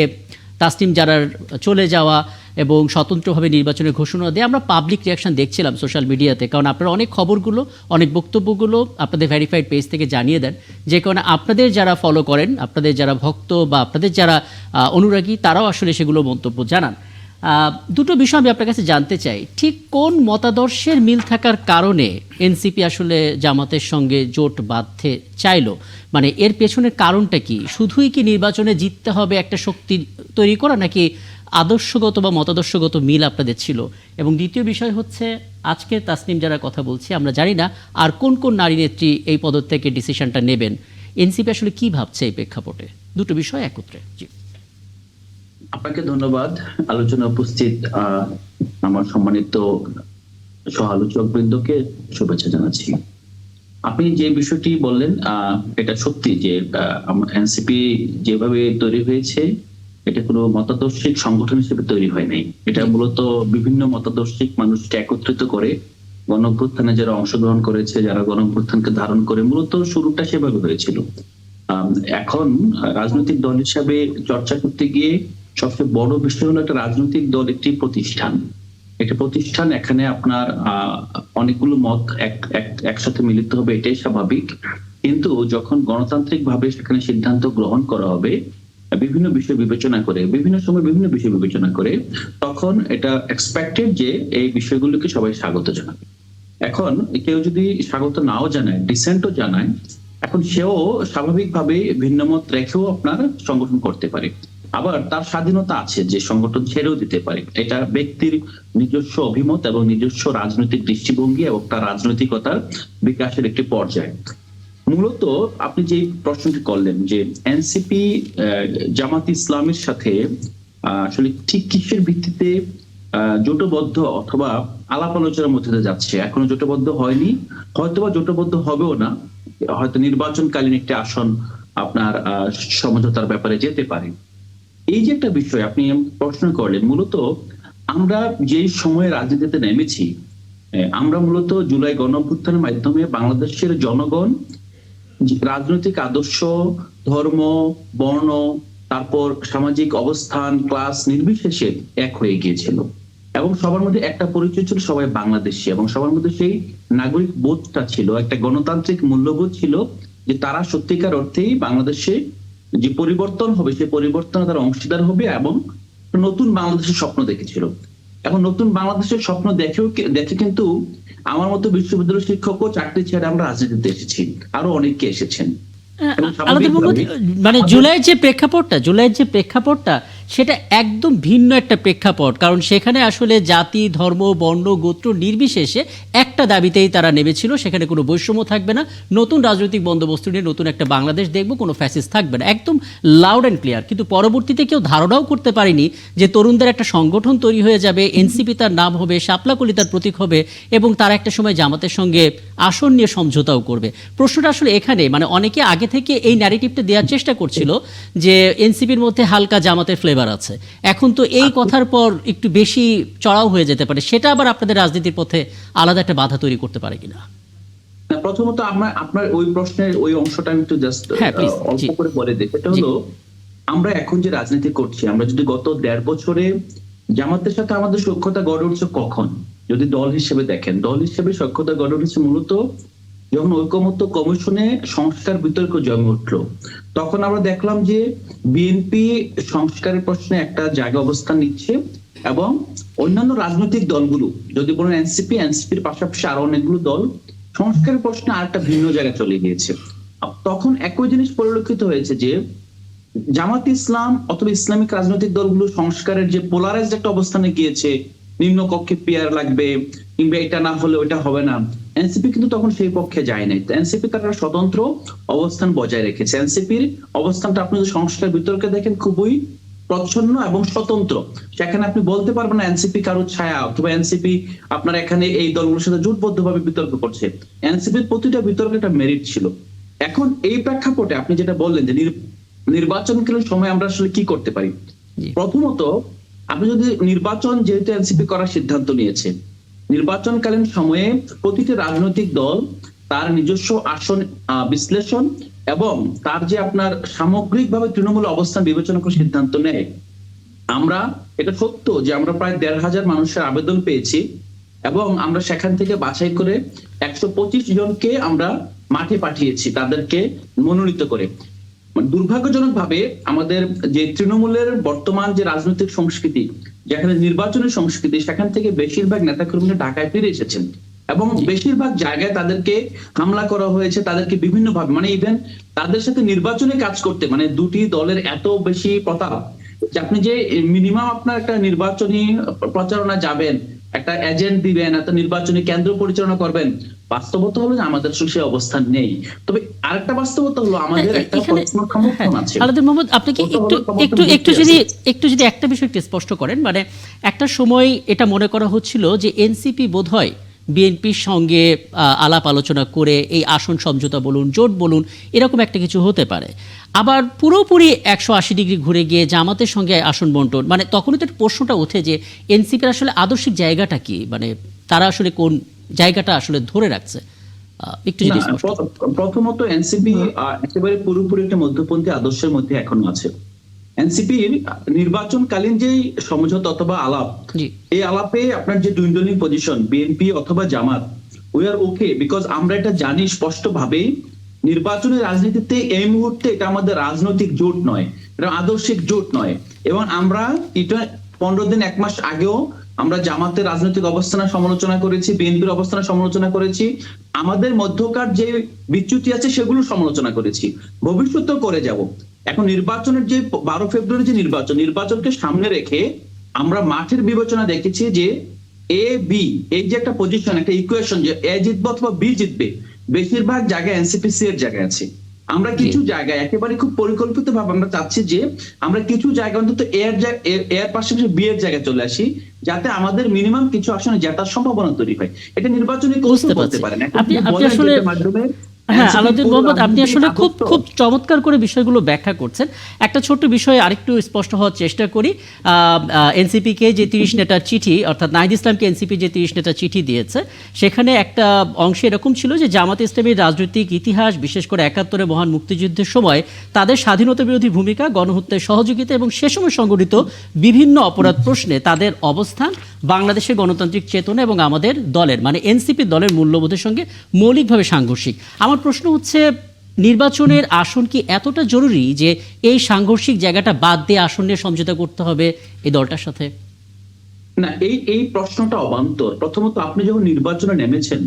তাসনিম জারার চলে যাওয়া এবং স্বতন্ত্রভাবে নির্বাচনের ঘোষণা দিয়ে আমরা পাবলিক রিয়াকশন দেখছিলাম সোশ্যাল মিডিয়াতে, কারণ আপনারা অনেক খবরগুলো, অনেক বক্তব্যগুলো আপনাদের ভেরিফাইড পেজ থেকে জানিয়ে দেন, যে কারণে আপনাদের যারা ফলো করেন, আপনাদের যারা ভক্ত বা আপনাদের যারা অনুরাগী, তারাও আসলে সেগুলো মন্তব্য জানান। দুটো বিষয় আমি আপনার কাছে জানতে চাই, ঠিক কোন মতাদর্শের মিল থাকার কারণে এনসিপি আসলে জামাতের সঙ্গে জোট বাঁধতে চাইলো, মানে এর পেছনের কারণটা কি? শুধুই কি নির্বাচনে জিততে হবে একটা শক্তি তৈরি করা, নাকি আদর্শগত বা মতাদর্শগত মিল আপনাদের ছিল? এবং দ্বিতীয় বিষয় হচ্ছে, আজকে তাসনিম যারা কথা বলছি, আমরা জানি না আর কোন কোন নারী নেত্রী এই পদত্যাগের ডিসিশনটা নেবেন। এনসিপি আসলে কি ভাবছে এই প্রেক্ষাপটে? দুটো বিষয় একত্রে। জি, আপনাকে ধন্যবাদ। আলোচনা উপস্থিত আমার সম্মানিত সহ আলোচক বৃন্দকে শুভেচ্ছা জানাচ্ছি। আপনি যে বিষয়টি বললেন এটা সত্যি যে এনসিপি যেভাবে তৈরি হয়েছে এটা কোনো মতাদর্শিক সংগঠন হিসেবে তৈরি হয় নাই। এটা মূলত বিভিন্ন মতাদর্শিক মানুষকে একত্রিত করে গণঅভ্যুত্থানে যারা অংশগ্রহণ করেছে, যারা গণঅভ্যুত্থানকে ধারণ করে, মূলত শুরুটা সেভাবে হয়েছিল। এখন রাজনৈতিক দল হিসাবে চর্চা করতে গিয়ে সবচেয়ে বড় বিষয় হলো একটা রাজনৈতিক দল একটি প্রতিষ্ঠান। একটা প্রতিষ্ঠান, এখানে আপনার অনেকগুলো মত একসাথে মিলিত হবে, এটাই স্বাভাবিক। কিন্তু যখন গণতান্ত্রিক ভাবে সেখানে সিদ্ধান্ত গ্রহণ করা হবে বিভিন্ন বিষয় বিবেচনা করে, বিভিন্ন সময় বিভিন্ন বিষয় বিবেচনা করে, তখন এটা এক্সপেক্টেড যে এই বিষয়গুলোকে সবাই স্বাগত জানাবে। এখন কেউ যদি স্বাগত নাও জানায়, ডিসেন্টও জানায়, এখন সেও স্বাভাবিকভাবে ভিন্নমত রেখেও আপনার সংগঠন করতে পারে। আবার তার স্বাধীনতা আছে যে সংগঠন ছেড়েও দিতে পারে। এটা ব্যক্তির নিজস্ব অভিমত এবং নিজস্ব রাজনৈতিক দৃষ্টিভঙ্গি এবং তার রাজনৈতিকতার বিকাশের একটি পর্যায়। মূলত আপনি যে প্রশ্নটি করলেন যে এনসিপি জামাত ইসলামের সাথে আসলে ঠিক কিসের ভিত্তিতে জোটবদ্ধ অথবা আলাপ আলোচনার মধ্যে দিয়ে যাচ্ছে, এখনো জোটবদ্ধ হয়নি, হয়তোবা জোটবদ্ধ হবেও না, হয়তো নির্বাচনকালীন একটি আসন আপনার সমঝোতার ব্যাপারে যেতে পারে। এই যে একটা বিষয় আপনি প্রশ্ন করলেন, মূলত আমরা যে সময়ে রাজনীতিতে নেমেছি, আমরা মূলত জুলাই গণঅভ্যুত্থানের মাধ্যমে বাংলাদেশের জনগণ রাজনৈতিক আদর্শ, ধর্ম, বর্ণ, তারপর সামাজিক অবস্থান, ক্লাস নির্বিশেষে এক হয়ে গিয়েছিল এবং সবার মধ্যে একটা পরিচয় ছিল, সবাই বাংলাদেশী, এবং সবার মধ্যে সেই নাগরিক বোধটা ছিল, একটা গণতান্ত্রিক মূল্যবোধ ছিল যে তারা সত্যিকার অর্থেই বাংলাদেশে যে পরিবর্তন হবে সেই পরিবর্তনে তারা অংশীদার হবে এবং নতুন বাংলাদেশের স্বপ্ন দেখেছিল। এখন নতুন বাংলাদেশের স্বপ্ন দেখে কিন্তু আমার মতো বিশ্ববিদ্যালয় শিক্ষকও চাকরি ছেড়ে আমরা রাজনীতিতে এসেছি, আরো অনেকে এসেছেন। আলাদা মানে জুলাইয়ের যে প্রেক্ষাপটটা সেটা একদম ভিন্ন একটা প্রেক্ষাপট, কারণ সেখানে আসলে জাতি, ধর্ম, বর্ণ, গোত্র নির্বিশেষে একটা দাবিতেই তারা নেমেছিল, সেখানে কোনো বৈষম্য থাকবে না, নতুন রাজনৈতিক বন্দোবস্ত নিয়ে নতুন একটা বাংলাদেশ দেখবো, কোনো ফ্যাসিস্ট থাকবে না, একদম লাউড অ্যান্ড ক্লিয়ার। কিন্তু পরবর্তীতে কেউ ধারণাও করতে পারেনি যে তরুণদের একটা সংগঠন তৈরি হয়ে যাবে, এনসিপি তার নাম হবে, শাপলাকলি তার প্রতীক হবে, এবং তারা একটা সময় জামাতের সঙ্গে আসন নিয়ে সমঝোতাও করবে। প্রশ্নটা আসলে এখানে, মানে অনেকে আগে থেকে এই ন্যারেটিভটা দেওয়ার চেষ্টা করছিল যে এনসিপির মধ্যে হালকা জামাতের ফ্লেভার আছে, এখন তো এই কথার পর একটু বেশি চড়াও হয়ে যেতে পারে, সেটা আবার আপনাদের রাজনীতির পথে আলাদা একটা বাধা তৈরি করতে পারে কিনা? প্রথমত আপনার ওই প্রশ্নের ওই অংশটা আমি একটু জাস্ট অল্প করে বলে দিই। সেটা হলো, আমরা এখন যে রাজনীতি করছি, আমরা যদি গত 1.5 বছরে জামাতের সাথে আমাদের সখ্যতা গড়ে উঠছে কখন, যদি দল হিসেবে দেখেন, দল হিসেবে সখ্যতা গড়ে উঠেছে মূলত যখন ঐকমত্য কমিশনে সংস্কার বিতর্ক জমে উঠলো, তখন আমরা দেখলাম যে বিএনপি সংস্কারের প্রশ্নে একটা জায়গা অবস্থান নিচ্ছে এবং অন্যান্য রাজনৈতিক দলগুলো, যদি বলেন এনসিপির পাশাপাশি আরো অনেকগুলো দল সংস্কারের প্রশ্নে আরেকটা ভিন্ন জায়গায় চলে গিয়েছে। তখন একই জিনিস পরিলক্ষিত হয়েছে যে জামাত ইসলাম অথবা ইসলামিক রাজনৈতিক দলগুলো সংস্কারের যে পোলারাইজড একটা অবস্থানে গিয়েছে, নিম্ন কক্ষে পেয়ার লাগবে কিংবা এটা না হলে ওইটা হবে না, এনসিপি কিন্তু তখন সেই পক্ষে যায় নাই। এনসিপি তার স্বতন্ত্র অবস্থান বজায় রেখেছে। এনসিপির অবস্থানটা আপনি যদি সংস্কার বিতর্কে দেখেন খুবই প্রচ্ছন্ন এবং স্বতন্ত্র, সেখানে আপনি বলতে পারবেন না এনসিপি কারো ছায়া অথবা এনসিপি আপনার এখানে এই দলগুলোর সাথে জোটবদ্ধভাবে বিতর্ক করছে। এনসিপির প্রতিটা বিতর্কে একটা মেরিট ছিল। এখন এই প্রেক্ষাপটে আপনি যেটা বললেন যে নির্বাচনকালীন সময় আমরা আসলে কি করতে পারি, প্রথমত আপনি যদি নির্বাচন, যেহেতু এনসিপি করার সিদ্ধান্ত নিয়েছে, নির্বাচনকালীন সময়ে প্রতিটি রাজনৈতিক দল তার নিজস্ব আসন বিশ্লেষণ এবং তার যে আপনার সামগ্রিকভাবে তৃণমূল অবস্থান বিবেচনা করে সিদ্ধান্ত নেয়। আমরা এটা সত্য যে আমরা প্রায় 1,500 মানুষের আবেদন পেয়েছি এবং আমরা সেখান থেকে বাছাই করে 125 জনকে আমরা মাঠে পাঠিয়েছি, তাদেরকে মনোনীত করে। দুর্ভাগ্যজনক ভাবে আমাদের যে তৃণমূলের বর্তমান যে রাজনৈতিক সংস্কৃতি, যেখানে নির্বাচনের সংস্কৃতি, সেখান থেকে বেশিরভাগ নেতাকর্মীরা ঢাকায় ফিরে এসেছেন এবং বেশিরভাগ জায়গায় তাদেরকে হামলা করা হয়েছে, তাদেরকে বিভিন্ন ভাবে, মানে ইভেন তাদের সাথে নির্বাচনে কাজ করতে, মানে দুটি দলের এত বেশি প্রতাপ যে আপনি যে মিনিমাম আপনার একটা নির্বাচনী প্রচারণা যাবেন, একটা এজেন্ট দিবেন, একটা নির্বাচনী কেন্দ্র পরিচালনা করবেন, বাস্তবতা হলো যে আমাদের আসলে সেই অবস্থান নেই। তবে আরেকটা বাস্তবতা হলো আমাদের একটা এখানে- পড়াশোনার সমর্থন আছে। আলাউদ্দিন মোহাম্মদ, আপনি কি ওটা হলো একটু সমর্থন একটু একটু ভিত্তি যদি আছে। একটু যদি একটা বিষয় একটু স্পষ্ট করেন, মানে একটা সময় এটা মনে করা হচ্ছিল যে এনসিপি বোধহয় বিএনপির সঙ্গে আলাপ আলোচনা করে এই আসন সমঝোতা বলুন, জোট বলুন, এরকম একটা কিছু হতে পারে। আবার পুরোপুরি 180 ডিগ্রি ঘুরে গিয়ে জামাতের সঙ্গে আসন বন্টন, মানে তখনই তো একটা প্রশ্নটা ওঠে যে এনসিপির আসলে আদর্শিক জায়গাটা কি, মানে তারা আসলে কোন জায়গাটা আসলে ধরে রাখছে, একটু যদি না, স্পষ্ট। প্রথমত এনসিপি একেবারে পুরোপুরি একটা মধ্যপন্থী আদর্শের মধ্যে এখনো আছে। এনসিপির নির্বাচনকালীন যে সমঝোতা অথবা আলাপ, জি। এই আলাপে আপনার যে দুইদলীয় পজিশন বিএনপি অথবা জামাত, উই আর ওকে, বিকজ আমরা এটা জানি স্পষ্টভাবে নির্বাচনের রাজনীতিতে এই মুহূর্তে এটা আমাদের রাজনৈতিক জোট নয়, এটা আদর্শিক জোট নয়। এবং আমরা এটা 15 দিন 1 মাস আগেও আমরা জামাতের রাজনৈতিক অবস্থানের সমালোচনা করেছি, বিএনপির অবস্থানের সমালোচনা করেছি, আমাদের মধ্যকার যে বিচ্যুতি আছে সেগুলো সমালোচনা করেছি, ভবিষ্যতেও করে যাব। এখন নির্বাচনের যে 12 ফেব্রুয়ারি যে নির্বাচনকে সামনে রেখে আমরা মাঠের বিবেচনা দেখেছি যে এ বি, এই যে একটা পজিশন, একটা ইকুয়েশন যে এ জিতবে অথবা বি জিতবে, বেশিরভাগ জায়গায় এনসিপি সি এর জায়গায় আছে। আমরা কিছু জায়গায় একেবারে খুব পরিকল্পিত ভাবে আমরা চাচ্ছি যে আমরা কিছু জায়গা অন্তত এর পাশাপাশি বি এর জায়গায় চলে আসি, যাতে আমাদের মিনিমাম কিছু আসনে জেতার সম্ভাবনা তৈরি হয়। এটা নির্বাচনী কৌশল বুঝতে বলতে পারছি। পারেন। আপনি আসলে হ্যাঁ, আলাউদ্দিন মোহাম্মদ, আপনি আসলে খুব খুব চমৎকার করে বিষয়গুলো ব্যাখ্যা করছেন। একটা ছোট্ট বিষয়ে আরেকটু স্পষ্ট হওয়ার চেষ্টা করি। এনসিপিকে যে 30 নেতার চিঠি, অর্থাৎ নাহিদ ইসলামকে এনসিপি যে 30 নেতার চিঠি দিয়েছে, সেখানে একটা অংশে এরকম ছিল যে জামাতে ইসলামীর রাজনৈতিক ইতিহাস, বিশেষ করে 71-এ মহান মুক্তিযুদ্ধের সময় তাদের স্বাধীনতা বিরোধী ভূমিকা, গণহত্যায় সহযোগিতা এবং সে সময় সংঘটিত বিভিন্ন অপরাধ প্রশ্নে তাদের অবস্থান বাংলাদেশের গণতান্ত্রিক চেতনা এবং আমাদের দলের, মানে এনসিপি দলের মূল্যবোধের সঙ্গে মৌলিকভাবে সাংঘর্ষিক। আমার প্রশ্ন হচ্ছে, নির্বাচনের আসন কি এতটা জরুরি যে এই সাংঘর্ষিক জায়গাটা বাদ দিয়ে আসন নিয়ে সমঝোতা করতে হবে এই দলটার সাথে? না, এই প্রশ্নটা অবান্তর। প্রথমত আপনি যখন নির্বাচনে নেমেছেন,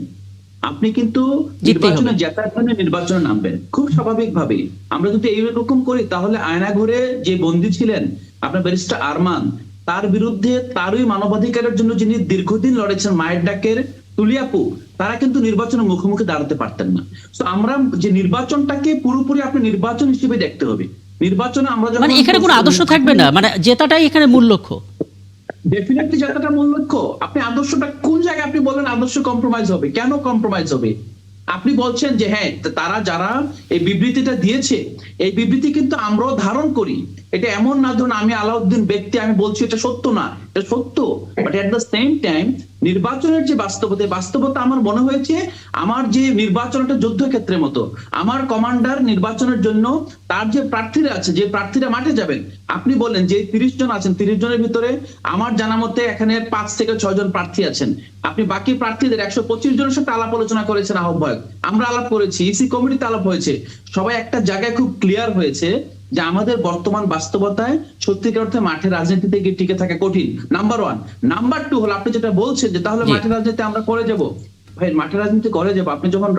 আপনি কিন্তু নির্বাচনে জেতার জন্য নির্বাচনে নামবেন খুব স্বাভাবিকভাবে। আমরা যদি এইরকম করি তাহলে আয়নাঘরে যে বন্দী ছিলেন আপনার ব্যারিস্টার আরমান, তার বিরুদ্ধে তারই মানবাধিকারের জন্য যিনি দীর্ঘদিন লড়েছেন মায়ের ডাকের তুলিয়াপু, তারা কিন্তু নির্বাচনের মুখোমুখি দাঁড়াতে পারতেন না। তো আমরা যে নির্বাচনটাকে পুরোপুরি আপনি নির্বাচন হিসেবে দেখতে হবে। নির্বাচনে আমরা মানে এখানে কোনো আদর্শ থাকবে না, মানে জেতাটাই এখানে মূল লক্ষ্য। ডেফিনেটলি যতটা মূল লক্ষ্য। আপনি আদর্শটা কোন জায়গায় আপনি বলেন আদর্শ কম্প্রোমাইজ হবে, কেন কম্প্রোমাইজ হবে? আপনি বলছেন যে হ্যাঁ, তারা যারা এই বিবৃতিটা দিয়েছে, এই বিবৃতি কিন্তু আমরাও ধারণ করি। এটা এমন না ধরুন আমি আলাউদ্দিন ব্যক্তি আমি বলছি এটা সত্য না, এটা সত্য। But at the same time নির্বাচনের যে বাস্তবতা আমার মনে হয়েছে আমার যে নির্বাচনটা যুদ্ধক্ষেত্রের মতো। আমার কমান্ডার নির্বাচনের জন্য তার যে প্রার্থীরা আছে, যে প্রার্থীরা মাঠে যাবেন, আপনি বলেন যে 30 জন আছেন, 30 জনের ভিতরে আমার জানা মতে এখানে 5 থেকে 6 জন প্রার্থী আছেন। আপনি বাকি প্রার্থীদের 125 জনের সাথে আলাপ আলোচনা করেছেন আহ্বায়ক, আমরা আলাপ করেছি, ইসি কমিটিতে আলাপ হয়েছে, সবাই একটা জায়গায় খুব ক্লিয়ার হয়েছে যে আমাদের বর্তমান বাস্তবতায় সত্যিকার অর্থে মাঠের রাজনীতিতে গিয়ে টিকে থাকা কঠিন। নাম্বার 1। নাম্বার 2 হলো আপনি যেটা বলছেন যে তাহলে মাঠের রাজনীতি আমরা করে যাব। ভাই, মাঠের রাজনীতি করে যাব। আপনি যখন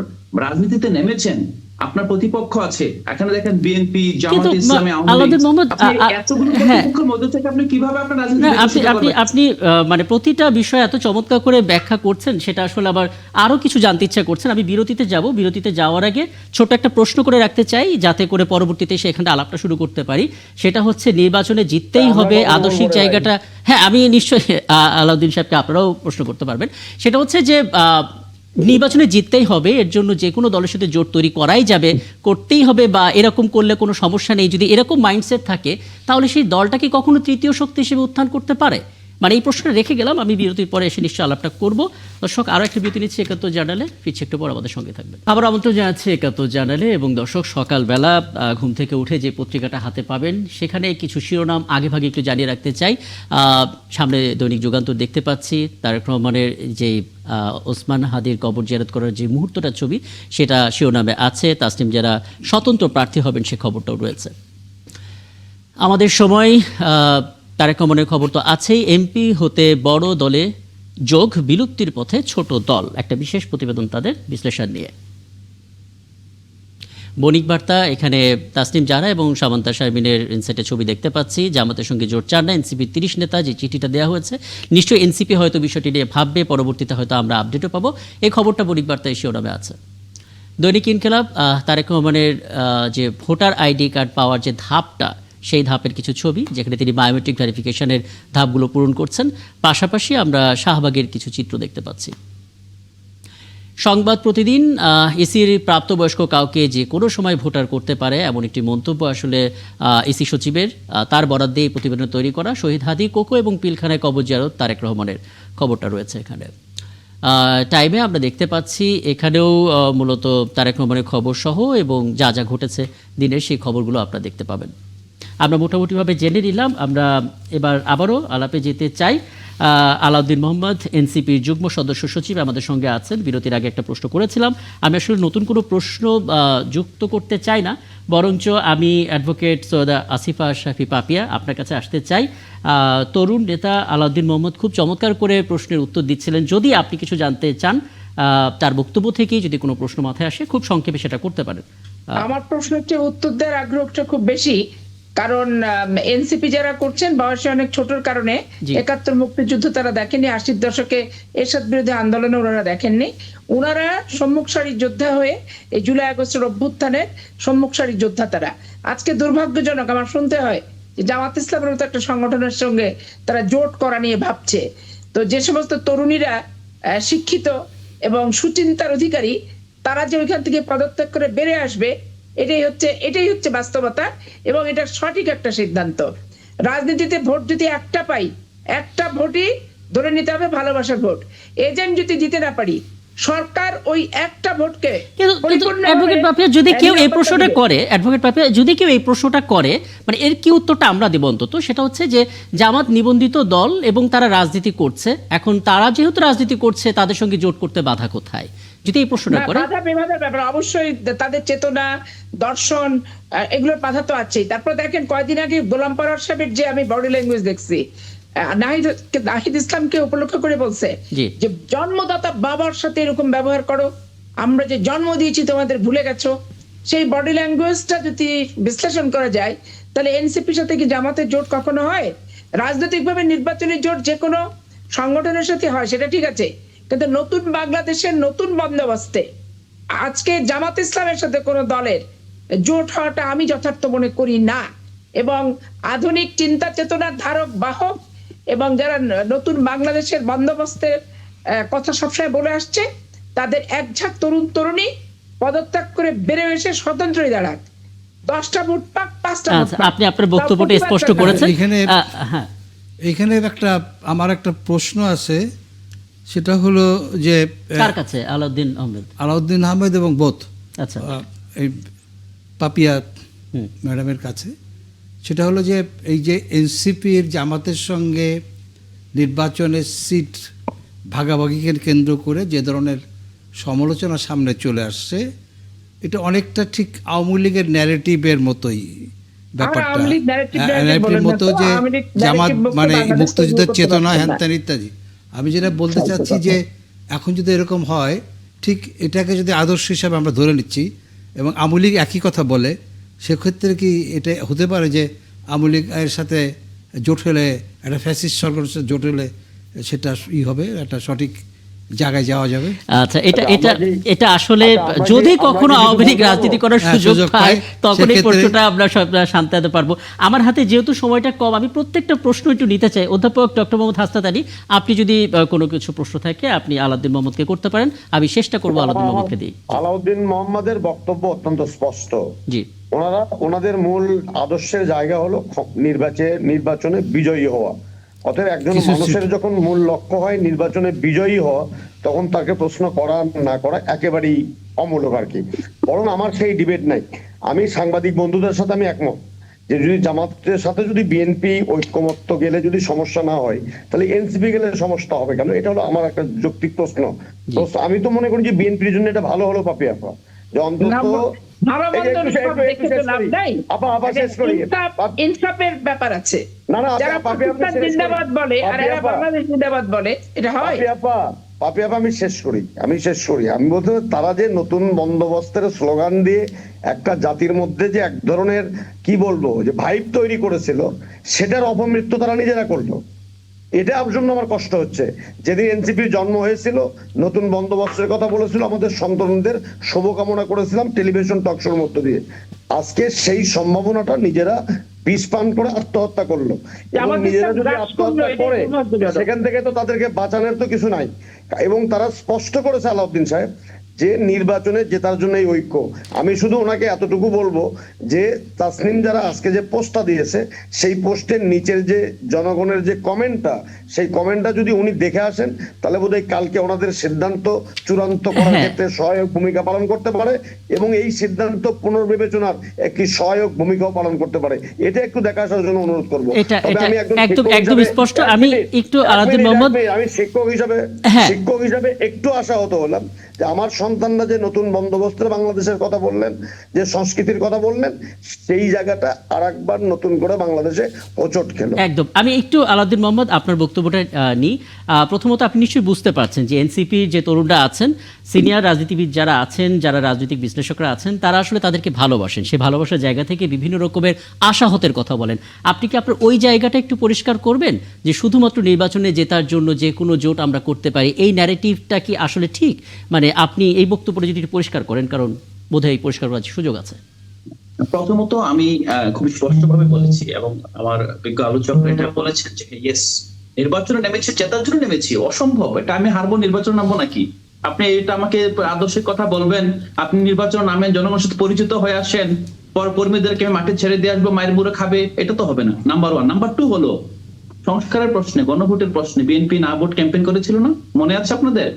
রাজনীতিতে নেমেছেন আপনার প্রতিপক্ষ আছে, এখানে দেখেন বিএনপি, জামাত ইসলামী, আলাউদ্দিন মোহাম্মদ, এতগুলো প্রতিপক্ষের মধ্যে থেকে আপনি কিভাবে আপনার রাজনীতি আপনি মানে প্রতিটা বিষয় এত চমৎকার করে ব্যাখ্যা করছেন, সেটা আসলে আবার আরো কিছু জানতে ইচ্ছা করছেন। আমি বিরতিতে যাব, বিরতিতে যাওয়ার আগে ছোট একটা প্রশ্ন করে রাখতে চাই, যাতে করে পরবর্তীতে সেখানে আলাপটা শুরু করতে পারি। সেটা হচ্ছে নির্বাচনে জিততেই হবে, আদর্শিক জায়গাটা। হ্যাঁ, আমি নিশ্চয়ই আলাউদ্দিন সাহেবকে আপনারাও প্রশ্ন করতে পারবেন। সেটা হচ্ছে যে নির্বাচনে জিততেই হবে, এর জন্য যে কোনো দলের সাথে জোট তৈরি করাই যাবে, করতেই হবে, বা এরকম করলে কোনো সমস্যা নেই, যদি এরকম মাইন্ডসেট থাকে তাহলে সেই দলটা কি কখনো তৃতীয় শক্তি হিসেবে উত্থান করতে পারে? মানে এই প্রশ্নটা রেখে গেলাম, আমি বিরতির পরে এসে নিশ্চয়ই আলাপটা করবো। দর্শক, আরও একটা বিরতি নিচ্ছি 71 জার্নালে, ফিরছি একটু পর আমাদের সঙ্গে থাকবেন। আবার আমন্ত্রণ জানাচ্ছি 71 জার্নালে। এবং দর্শক, সকালবেলা ঘুম থেকে উঠে যে পত্রিকাটা হাতে পাবেন, সেখানে কিছু শিরোনাম আগে ভাগে একটু জানিয়ে রাখতে চাই। সামনে দৈনিক যুগান্তর দেখতে পাচ্ছি, তারেক রহমানের যে ওসমান হাদির কবর জিয়ারত করার যে মুহূর্তটা ছবি, সেটা শিরোনামে আছে। তাসনিম যারা স্বতন্ত্র প্রার্থী হবেন সে খবরটাও রয়েছে। আমাদের সময় তারেক রহমানের খবর তো আছেই। এমপি হতে বড় দলে যোগ, বিলুপ্তির পথে ছোট দল, একটা বিশেষ প্রতিবেদন তাদের বিশ্লেষণ নিয়ে। বণিক বার্তা, এখানে তাসনিম জাহরা এবং সামান্তা শারমিনের ইনসাইটে ছবি দেখতে পাচ্ছি। জামাতের সঙ্গে জোট চান না এনসিপি 30 নেতা, যে চিঠিটা দেওয়া হয়েছে নিশ্চয়ই এনসিপি হয়তো বিষয়টি নিয়ে ভাববে, পরবর্তীতে হয়তো আমরা আপডেটও পাবো। এই খবরটা বণিক বার্তা শিরোনামে আছে। দৈনিক ইনকিলাব, তারেক রহমানের যে ভোটার আইডি কার্ড পাওয়ার যে ধাপটা, সেই ধাপের কিছু ছবি যেখানে তিনি বায়োমেট্রিক ভেরিফিকেশনের ধাপগুলো পূরণ করছেন। পাশাপাশি আমরা শাহবাগের কিছু চিত্র দেখতে পাচ্ছি। সংবাদ প্রতিদিন, ইসির প্রাপ্তবয়স্ক কাউকে যে কোনো সময় ভোটার করতে পারে এমন একটি মন্তব্য আসলে ইসি সচিবের, তার বরাদ্দে এই প্রতিবেদন তৈরি করা। শহীদ হাদি, কোকো এবং পিলখানায় কবর জিয়ারত তারেক রহমানের খবরটা রয়েছে এখানে। টাইমে আমরা দেখতে পাচ্ছি এখানেও মূলত তারেক রহমানের খবর সহ এবং যা যা ঘটেছে দিনের সেই খবরগুলো আপনারা দেখতে পাবেন। আমরা মোটামুটিভাবে জেনে নিলাম। আমরা এবার আবারও আলাপে যেতে চাই। আলাউদ্দিন মোহাম্মদ, এনসিপির যুগ্ম সদস্য সচিব আমাদের সঙ্গে আছেন। বিরতির আগে একটা প্রশ্ন করেছিলাম, আমি আসলে নতুন কোনো প্রশ্ন যুক্ত করতে চাই না, বরঞ্চ আমি অ্যাডভোকেট সৈয়দা আসিফা শাফি পাপিয়া আপনার কাছে আসতে চাই। তরুণ নেতা আলাউদ্দিন মোহাম্মদ খুব চমৎকার করে প্রশ্নের উত্তর দিচ্ছিলেন। যদি আপনি কিছু জানতে চান তার বক্তব্য থেকেই যদি কোনো প্রশ্ন মাথায় আসে খুব সংক্ষেপে সেটা করতে পারেন। আমার প্রশ্নটি উত্তর দেওয়ার আগ্রহটা খুব বেশি, কারণ এনসিপি যারা করছেন বয়সে অনেক ছোটর কারণে ৭১ মুক্তিযুদ্ধ তারা দেখেনি, ৮০ দশকে এরশাদ বিরোধী আন্দোলনে ওনারা দেখেননি। ওনারা সম্মুখ সারির যোদ্ধা হয়ে এই জুলাই আগস্টের অভ্যুত্থানের সম্মুখ সারির যোদ্ধা তারা। আজকে দুর্ভাগ্যজনক আমার শুনতে হয় যে জামাত ইসলামের মতো একটা সংগঠনের সঙ্গে তারা জোট করা নিয়ে ভাবছে। তো যে সমস্ত তরুণীরা শিক্ষিত এবং সুচিন্তার অধিকারী, তারা যে ওইখান থেকে পদত্যাগ করে বেড়ে আসবে, এটাই হচ্ছে বাস্তবতা এবং এটা সঠিক একটা সিদ্ধান্ত। রাজনীতিতে ভোট যদি একটা পাই, একটা ভোটই ধরে নিতে হবে ভালোবাসার ভোট। এজেন্ট যদি দিতে না পারি, সরকার ওই একটা ভোটকে অ্যাডভোকেট পাপিয়া, যদি কেউ এই প্রশ্নটা করে, অ্যাডভোকেট পাপিয়া যদি কেউ এই প্রশ্নটা করে, মানে এর কি উত্তরটা আমরা দেব অন্তত, সেটা হচ্ছে যে জামাত নিবন্ধিত দল এবং তারা রাজনীতি করছে, এখন তারা যেহেতু রাজনীতি করছে তাদের সঙ্গে জোট করতে বাধা কোথায়? যদি এই প্রশ্নটা করে, বাধা বিবাদের ব্যাপার অবশ্যই তাদের চেতনা, দর্শন, এগুলোর বাধা তো আছেই। তারপর দেখেন কয়েকদিন আগে গোলাম পরোয়ার সাহেবের যে আমি বডি ল্যাঙ্গুয়েজ দেখছি, নাহিদ ইসলামকে উপলক্ষ করে বলছে যে জন্মদাতা বাবার সাথে এরকম ব্যবহার করো, আমরা যে জন্ম দিয়েছি তোমাদের ভুলে গেছো। সেই বডি ল্যাঙ্গুয়েজটা যদি বিশ্লেষণ করা যায়, তাহলে এনসিপির সাথে কি জামাতের জোট কখনো হয়? রাজনৈতিকভাবে নির্বাচনী জোট যে কোনো সংগঠনের সাথে হয়, সেটা ঠিক আছে, কিন্তু নতুন বাংলাদেশের নতুন বন্দোবস্তে আজকে জামাত ইসলামের সাথে কোনো দলের জোট হওয়াটা আমি যথার্থ মনে করি না। এবং আধুনিক চিন্তা চেতনার ধারক বাহক এবং যারা নতুন বাংলাদেশের বন্দোবস্তের কথা সবসময় বলে আসছে, তাদের একঝাঁক তরুণ তরুণী পদত্যাগ করে বেড়ে এসে স্বতন্ত্রই দাঁড়াক, 10টা ভোট পাক, 5টা ভোট পাক। আপনি আপনার বক্তব্যটা স্পষ্ট করেছেন। এখানে আমার একটা প্রশ্ন আছে, সেটা হলো যে কার কাছে? আলাউদ্দিন আহমেদ এবং বোথ, আচ্ছা, এই পাপিয়া ম্যাডামের কাছে। সেটা হলো যে এই যে এনসিপির জামাতের সঙ্গে নির্বাচনের সিট ভাগাভাগিকে কেন্দ্র করে যে ধরনের সমালোচনা সামনে চলে আসছে, এটা অনেকটা ঠিক আওয়ামী লীগের ন্যারেটিভের মতোই ব্যাপারটা, ন্যারেটিভের মতো যে জামাত মানে মুক্তিযুদ্ধের চেতনা, হ্যান ইত্যাদি। আমি যেটা বলতে চাচ্ছি যে এখন যদি এরকম হয়, ঠিক এটাকে যদি আদর্শ হিসাবে আমরা ধরে নিচ্ছি এবং আওয়ামী লীগ একই কথা বলে, সেক্ষেত্রে কি এটা হতে পারে যে আওয়ামী লীগ এর সাথে জোট হলে, একটা ফ্যাসিস্ট সরকারের সাথে জোট হলে সেটা হবে, একটা সঠিক জায়গায় যাওয়া যাবে? আচ্ছা, এটা আসলে যদি কখনো আওয়ামী লীগ রাজনীতি করার সুযোগ পায় তখন এই প্রশ্নটা আমরা সব শান্তি পারবো। আমার হাতে যেহেতু সময়টা কম, আমি প্রত্যেকটা প্রশ্ন একটু নিতে চাই। অধ্যাপক ডক্টর মোহাম্মদ হাসনাত আলী, আপনি যদি কোনো কিছু প্রশ্ন থাকে আপনি আলাউদ্দিন মোহাম্মদকে করতে পারেন, আমি চেষ্টা করবো আলাউদ্দিন মোহাম্মদকে দিই। আলাউদ্দিন মোহাম্মদের বক্তব্য অত্যন্ত স্পষ্ট। জি, ওনাদের মূল আদর্শের জায়গা হলো নির্বাচনে বিজয়ী হওয়া। অতএব একজন মানুষের যখন মূল লক্ষ্য হয় নির্বাচনে বিজয়ী হওয়া, তখন তাকে প্রশ্ন করা না করা একেবারেই অমূলক আর কি। বরং আমার সেই ডিবেট নাই। আমি সাংবাদিক বন্ধুদের সাথে আমি একমত যে যদি জামাতের সাথে যদি বিএনপি ঐক্যমত্য গেলে যদি সমস্যা না হয়, তাহলে এনসিপি গেলে সমস্যা হবে কেন? এটা হলো আমার একটা যৌক্তিক প্রশ্ন। আমি তো মনে করি যে বিএনপির জন্য এটা ভালো হলো পাপিয়া আপা, যে অন্তত ইনসাফের ব্যাপার আছে। যারা পাকিস্তান জিন্দাবাদ বলে আর এরা বাংলাদেশ জিন্দাবাদ বলে, এটা হয়? পাপি আপা আমি শেষ করি আমি বলতে চাই, তারা যে নতুন বন্দোবস্তের স্লোগান দিয়ে একটা জাতির মধ্যে যে এক ধরনের কি বলবো যে ভাইব তৈরি করেছিল, সেটার অপমৃত্যু তারা নিজেরা করলো। এটার জন্য আমার কষ্ট হচ্ছে। যেদিন এনসিপির জন্ম হয়েছিল, নতুন বন্দোবস্তের কথা বলেছিল, আমাদের সন্তানদের শুভকামনা করেছিলাম টেলিভিশন টকশোর মধ্য দিয়ে। আজকে সেই সম্ভাবনাটা নিজেরা বিষ পান করে আত্মহত্যা করলো। এবং নিজেরা যদি আত্মহত্যা করে, সেখান থেকে তো তাদেরকে বাঁচানোর তো কিছু নাই। এবং তারা স্পষ্ট করেছে আলাউদ্দিন সাহেব যে নির্বাচনে জেতার জন্য এই ঐক্য। আমি শুধু ওনাকে এতটুকু বলবো যে তাসনিম যারা আজকে যে পোস্টটা দিয়েছে, সেই পোস্টের নিচের যে জনগণের যে কমেন্টটা, সেই কমেন্টটা যদি উনি দেখে আসেন, তাহলে বোধহয় কালকে ওনাদের সিদ্ধান্ত চূড়ান্ত করার ক্ষেত্রে সহায়ক ভূমিকা পালন করতে পারে এবং এই সিদ্ধান্ত পুনর্বিবেচনার একটি সহায়ক ভূমিকাও পালন করতে পারে। এটা একটু দেখা আসার জন্য অনুরোধ করবো। একদম স্পষ্ট। আমি একটু আলাউদ্দিন মোহাম্মদ, আমি শিক্ষক হিসাবে একটু আশাহত হলাম যে আমার সন্তানরা যে নতুন বন্দোবস্তের বাংলাদেশের কথা বললেন, যে সংস্কৃতির কথা বললেন, সেই জায়গাটা আরেকবার নতুন করে বাংলাদেশে হোঁচট খেলো। একদম। আমি একটু আলাউদ্দিন মোহাম্মদ আপনার বক্তব্যটা নিই। প্রথমত আপনি নিশ্চয়ই বুঝতে পারছেন যে এনসিপির যে তরুণরা আছেন, সিনিয়র রাজনীতিবিদ যারা আছেন, যারা রাজনৈতিক বিশ্লেষকরা আছেন, তারা আসলে তাদেরকে ভালোবাসেন। সেই ভালোবাসার জায়গা থেকে বিভিন্ন রকমের আশাহতের কথা বলেন। আপনি কি আপনার ওই জায়গাটা একটু পরিষ্কার করবেন যে শুধুমাত্র নির্বাচনে জেতার জন্য যে কোনো জোট আমরা করতে পারি, এই ন্যারেটিভটা কি আসলে ঠিক? মানে আপনি এই বক্তব্যটা যদি একটু পরিষ্কার করেন, কারণ বোধহয় পরিষ্কার করার সুযোগ আছে। প্রথমত আমি খুব স্পষ্টভাবে বলেছি এবং আমার বিজ্ঞ আলোচক এটা বলেছেন যে ইয়েস, নির্বাচনে নেমেছি, জেতার জন্য নেমেছি, অসম্ভব। এটা আমি হারবো, নির্বাচন নামবো নাকি? আপনি এটা আমাকে আদর্শের কথা বলবেন, আপনি নির্বাচন নামেন, জনগণের সাথে পরিচিত হয়ে আসেন, পর কর্মীদেরকে মাঠে ছেড়ে দিয়ে আসবো, মায়ের বুড়ো খাবে, এটা তো হবে না। Number one. নাম্বার টু হলো সংস্কারের প্রশ্নে, গণভোটের প্রশ্নে বিএনপি না ভোট ক্যাম্পেইন করেছিল না? মনে আছে আপনাদের?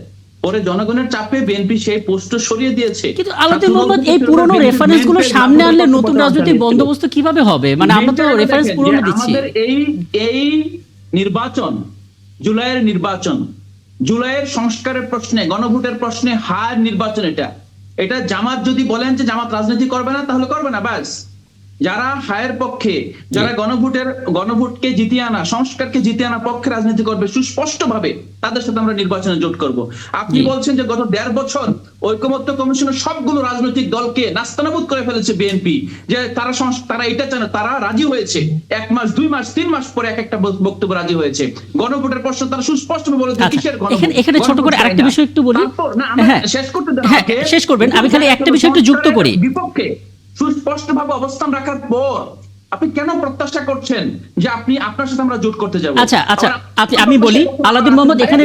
পরে জনগণের চাপে বিএনপি সেই পোস্ট সরিয়ে দিয়েছে। কিন্তু আলাউদ্দিন মোহাম্মদ, এই পুরনো রেফারেন্সগুলো সামনে আনলে নতুন রাজনৈতিক বন্দোবস্ত কিভাবে হবে? মানে আমরা তো রেফারেন্স পুরনো দিচ্ছি। আমাদের এই নির্বাচন, জুলাইয়ের নির্বাচন, জুলাইয়ের সংস্কারের প্রশ্নে, গণভোটের প্রশ্নে হার নির্বাচন। এটা জামাত যদি বলেন যে জামাত রাজনীতি করবে না, তাহলে করবে না, ব্যাস। যারা হায়ের পক্ষে, যারা গণভোটকে জিতিয়ে আনা, সংস্কারকে জিতিয়ে আনা পক্ষে রাজনীতি করবে সুস্পষ্ট ভাবে, তাদের সাথে আমরা নির্বাচনে জোট করব। আপনি বলছেন যে গত 1.5 বছর ঐকমত্য কমিশনের সবগুলো রাজনৈতিক দলকে নাস্তানাবুদ করে ফেলেছে বিএনপি, যে তারা এটা চায় না, তারা রাজি হয়েছে 1 মাস 2 মাস 3 মাস পরে একটা বক্তব্য রাজি হয়েছে। গণভোটের প্রশ্ন তারা সুস্পষ্ট বলে দিয়েছে কিসের গণভোট। এখানে ছোট করে আরেকটা বিষয় একটু বলি। শেষ করতে দেন, শেষ করবেন। আমি খালি একটা বিষয় একটু যুক্ত করি। বিপক্ষে সুস্পষ্টভাবে অবস্থান রাখার পর আপনি কেন প্রত্যাশা করছেন যে আপনার সাথে আমরা জোট করতে যাব? আচ্ছা, আমি বলি আলাউদ্দিন মোহাম্মদ, এখানে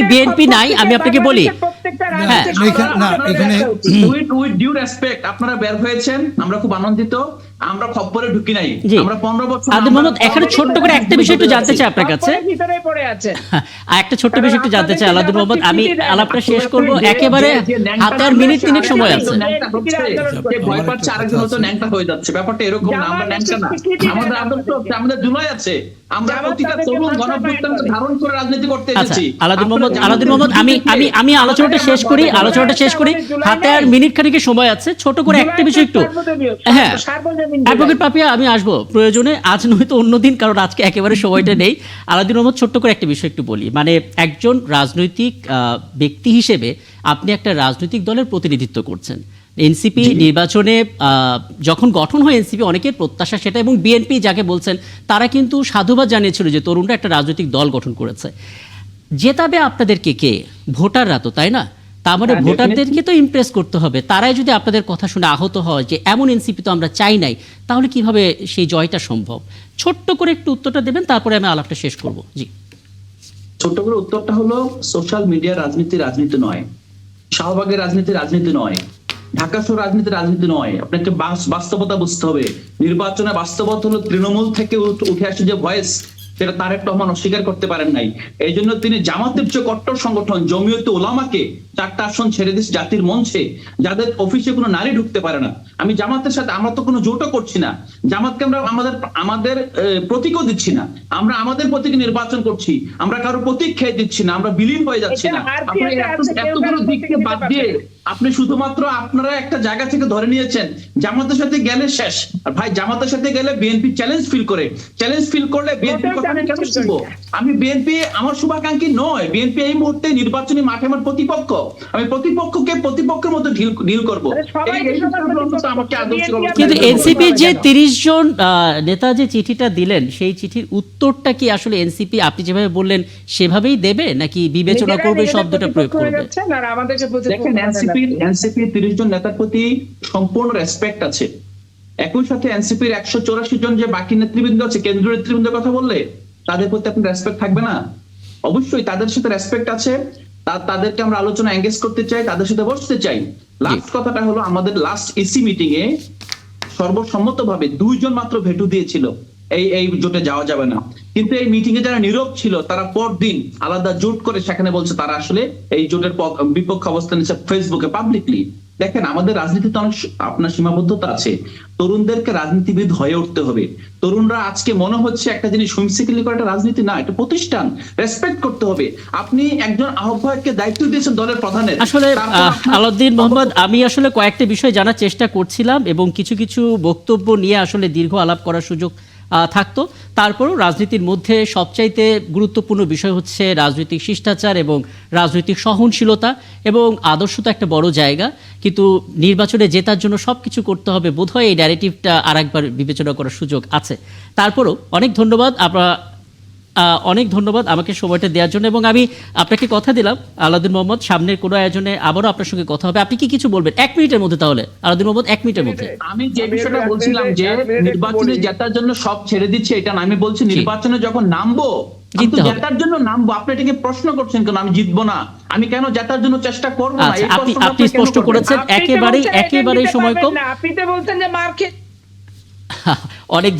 বিএনপি নাই। আমি আপনাকে বলি, উইথ ডিউ রেসপেক্ট, আপনারা বের হয়েছেন, আমরা খুব আনন্দিত। আমরা খপ্পরে ঢুকি নাই, আমরা 15 বছর। আলাউদ্দিন মোহাম্মদ, এখানে ছোট্ট করে একটা বিষয় একটু জানতে চাই আপনার কাছে। একটা ছোট্ট বিষয় একটু জানতে চাই আলাউদ্দিন মোহাম্মদ। আমি আলাপটা শেষ করব, একেবারে হাতে আর মিনিট 3 সময় আছে। ভয় পাচ্ছে আরেকজন হয়তো ন্যাংটা হয়ে যাচ্ছে, ব্যাপারটা এরকম না। আমরা ন্যাংটা না, আমাদের আদর্শ হচ্ছে, আমাদের জুলাই আছে। আমরা প্রতিটা তরুণ গণভোটকে ধারণ করে রাজনীতি করতে এসেছি। আলাউদ্দিন মোহাম্মদ, আমি আলোচনাটা শেষ করি। হাতে আর মিনিট খানিকের সময় আছে। ছোট করে একটা বিষয় একটু। হ্যাঁ, অ্যাডভোকেট পাপিয়া, আমি আসবো প্রয়োজনে, আজ নয়তো অন্যদিন, কারণ আজকে একেবারে সময়টা নেই। আলাউদ্দিন মোহাম্মদ, ছোট্ট করে একটা বিষয় একটু বলি। মানে একজন রাজনৈতিক ব্যক্তি হিসেবে আপনি একটা রাজনৈতিক দলের প্রতিনিধিত্ব করছেন। এনসিপি নির্বাচনে যখন গঠন হয়, এনসিপি অনেকের প্রত্যাশা সেটা, এবং বিএনপি যাকে বলছেন, তারা কিন্তু সাধুবাদ জানিয়েছিল যে তরুণরা একটা রাজনৈতিক দল গঠন করেছে। জেতাবে আপনাদেরকে কে? ভোটাররা তো, তাই না? তার মানে ভোটারদেরকে তো ইমপ্রেস করতে হবে। তারাই যদি আপনাদের কথা শুনে আহত হয় যে এমন এনসিপি তো আমরা চাই নাই, তাহলে কিভাবে সেই জয়টা সম্ভব? ছোট্ট করে একটু উত্তরটা দেবেন, তারপরে আমি আলাপটা শেষ করব। জি, ছোট্ট করে উত্তরটা হলো, সোশ্যাল মিডিয়া রাজনীতি নয়, শাহবাগের রাজনীতি নয়, ঢাকা শহর রাজনীতি নয়। আপনাকে বাস্তবতা বুঝতে হবে। নির্বাচনে বাস্তবতা হলো তৃণমূল থেকে উঠে আসে যে ভয়েস, সেটা তারেক রহমান অস্বীকার করতে পারেন নাই। এই জন্য তিনি জামাতের চেয়ে কট্টর সংগঠন জমিয়তে উলামাকে 4টা আসন ছেড়ে দিচ্ছে জাতির মঞ্চে, যাদের অফিসে কোনো নারী ঢুকতে পারে না। আমি জামাতের সাথে, আমরা তো কোনো জোটও করছি না, জামাতকে আমরা আমাদের প্রতীকও দিচ্ছি না, আমরা আমাদের প্রতীক নির্বাচন করছি, আমরা কারো প্রতীক খেয়ে দিচ্ছি না, আমরা বিলীন হয়ে যাচ্ছি না। আপনি এতগুলো দিককে বাদ দিয়ে আপনি শুধুমাত্র আপনারা একটা জায়গা থেকে ধরে নিয়েছেন জামাতের সাথে গেলে শেষ। আর ভাই, জামাতের সাথে গেলে বিএনপি চ্যালেঞ্জ ফিল করলে বিএনপির কথা আমি কেন শুনবো? আমি বিএনপি আমার শুভাকাঙ্ক্ষী নয়, বিএনপি এই মুহূর্তে নির্বাচনী মাঠে আমার প্রতিপক্ষ, আমি প্রতিপক্ষকে প্রতিপক্ষের মতো ডিল করবো। আমাকে আদৌ কিন্তু এনসিপির যে 30 জন নেতা যে চিঠিটা দিলেন সেই চিঠির উত্তরটা কি আসলে এনসিপি আপনি যেভাবে বললেন সেভাবেই দেবে নাকি বিবেচনা করবে শব্দটা প্রয়োগ করবে? দেখেন, এনসিপি 30 জন নেতার প্রতি সম্পূর্ণ রেসপেক্ট আছে। একই সাথে এনসিপির 184 জন যে বাকি নেতৃবৃন্দ আছে, কেন্দ্রীয় নেতৃবৃন্দের কথা বললে তাদের প্রতি আপনার রেসপেক্ট থাকবে না? অবশ্যই তাদের সাথে রেসপেক্ট আছে, তাদেরকে আমরা আলোচনা এঙ্গেজ করতে চাই, তাদের সাথে বসতে চাই। লাস্ট কথাটা হলো, আমাদের লাস্ট ইসি মিটিং এ সর্বসম্মতভাবে 2 জন মাত্র ভেটু দিয়েছিল এই জোটে যাওয়া যাবে না। কিন্তু এই মিটিং এ যারা নীরব ছিল তারা পরদিন আলাদা জোট করে সেখানে বলছে তারা আসলে এই জোটের বিপক্ষ অবস্থান নিচ্ছে ফেসবুকে পাবলিকলি। দেখেন, আমাদের রাজনীতিতে অনেক আপনার সীমাবদ্ধতা আছে। তরুণদেরকে রাজনীতিবিদ হয়ে উঠতে হবে। তরুণরা আজকে মনে হচ্ছে একটা জিনিস হুমসিকিলি করে, একটা রাজনীতি না, এটা প্রতিষ্ঠান, রেসপেক্ট করতে হবে। আপনি একজন আহ্বায়ককে দায়িত্ব দিয়েছেন দলের প্রধানের। আসলে আলাউদ্দিন মোহাম্মদ, আমি আসলে কয়েকটা বিষয় জানার চেষ্টা করছিলাম এবং কিছু কিছু বক্তব্য নিয়ে আসলে দীর্ঘ আলাপ করার সুযোগ থাকতো। তারপরও রাজনীতির মধ্যে সবচাইতে গুরুত্বপূর্ণ বিষয় হচ্ছে রাজনৈতিক শিষ্টাচার এবং রাজনৈতিক সহনশীলতা এবং আদর্শতা একটা বড় জায়গা। কিন্তু নির্বাচনে জেতার জন্য সব কিছু করতে হবে, বোধহয় এই ন্যারেটিভটা আরেকবার বিবেচনা করার সুযোগ আছে। তারপরও অনেক ধন্যবাদ অনেক ধন্যবাদ আমাকে সময়টা দেওয়ার জন্য। এবং আমি আপনাকে কথা দিলাম আলাউদ্দিন মোহাম্মদ, সামনের কোনো আয়োজনে আবারও আপনার সঙ্গে কথা হবে। আপনি কি কিছু বলবেন 1 মিনিটের মধ্যে? তাহলে আলাউদ্দিন মোহাম্মদ 1 মিনিটের মধ্যে। আমি যে বিষয়টা বলছিলাম যে নির্বাচনে জেতার জন্য সব ছেড়ে দিচ্ছে, এটা না। আমি বলছি নির্বাচনে যখন নামবো, জেতার জন্য নামবো। আপনি এটাকে প্রশ্ন করছেন কেন? আমি জিতবো না, আমি কেন জেতার জন্য চেষ্টা করবো না? আপনি স্পষ্ট করেছেন, একেবারেই সময় কম। আপনি তো বলছেন যে মার্কে অনেক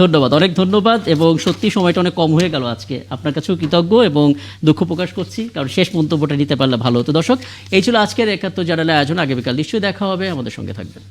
ধন্যবাদ এবং সত্যি সময়টা অনেক কম হয়ে গেল আজকে। আপনার কাছেও কৃতজ্ঞ এবং দুঃখ প্রকাশ করছি, কারণ শেষ মন্তব্যটা নিতে পারলে ভালো হতো। দর্শক, এই ছিল আজকের 71 জানালা আয়োজন। আগামীকাল নিশ্চয়ই দেখা হবে, আমাদের সঙ্গে থাকবেন।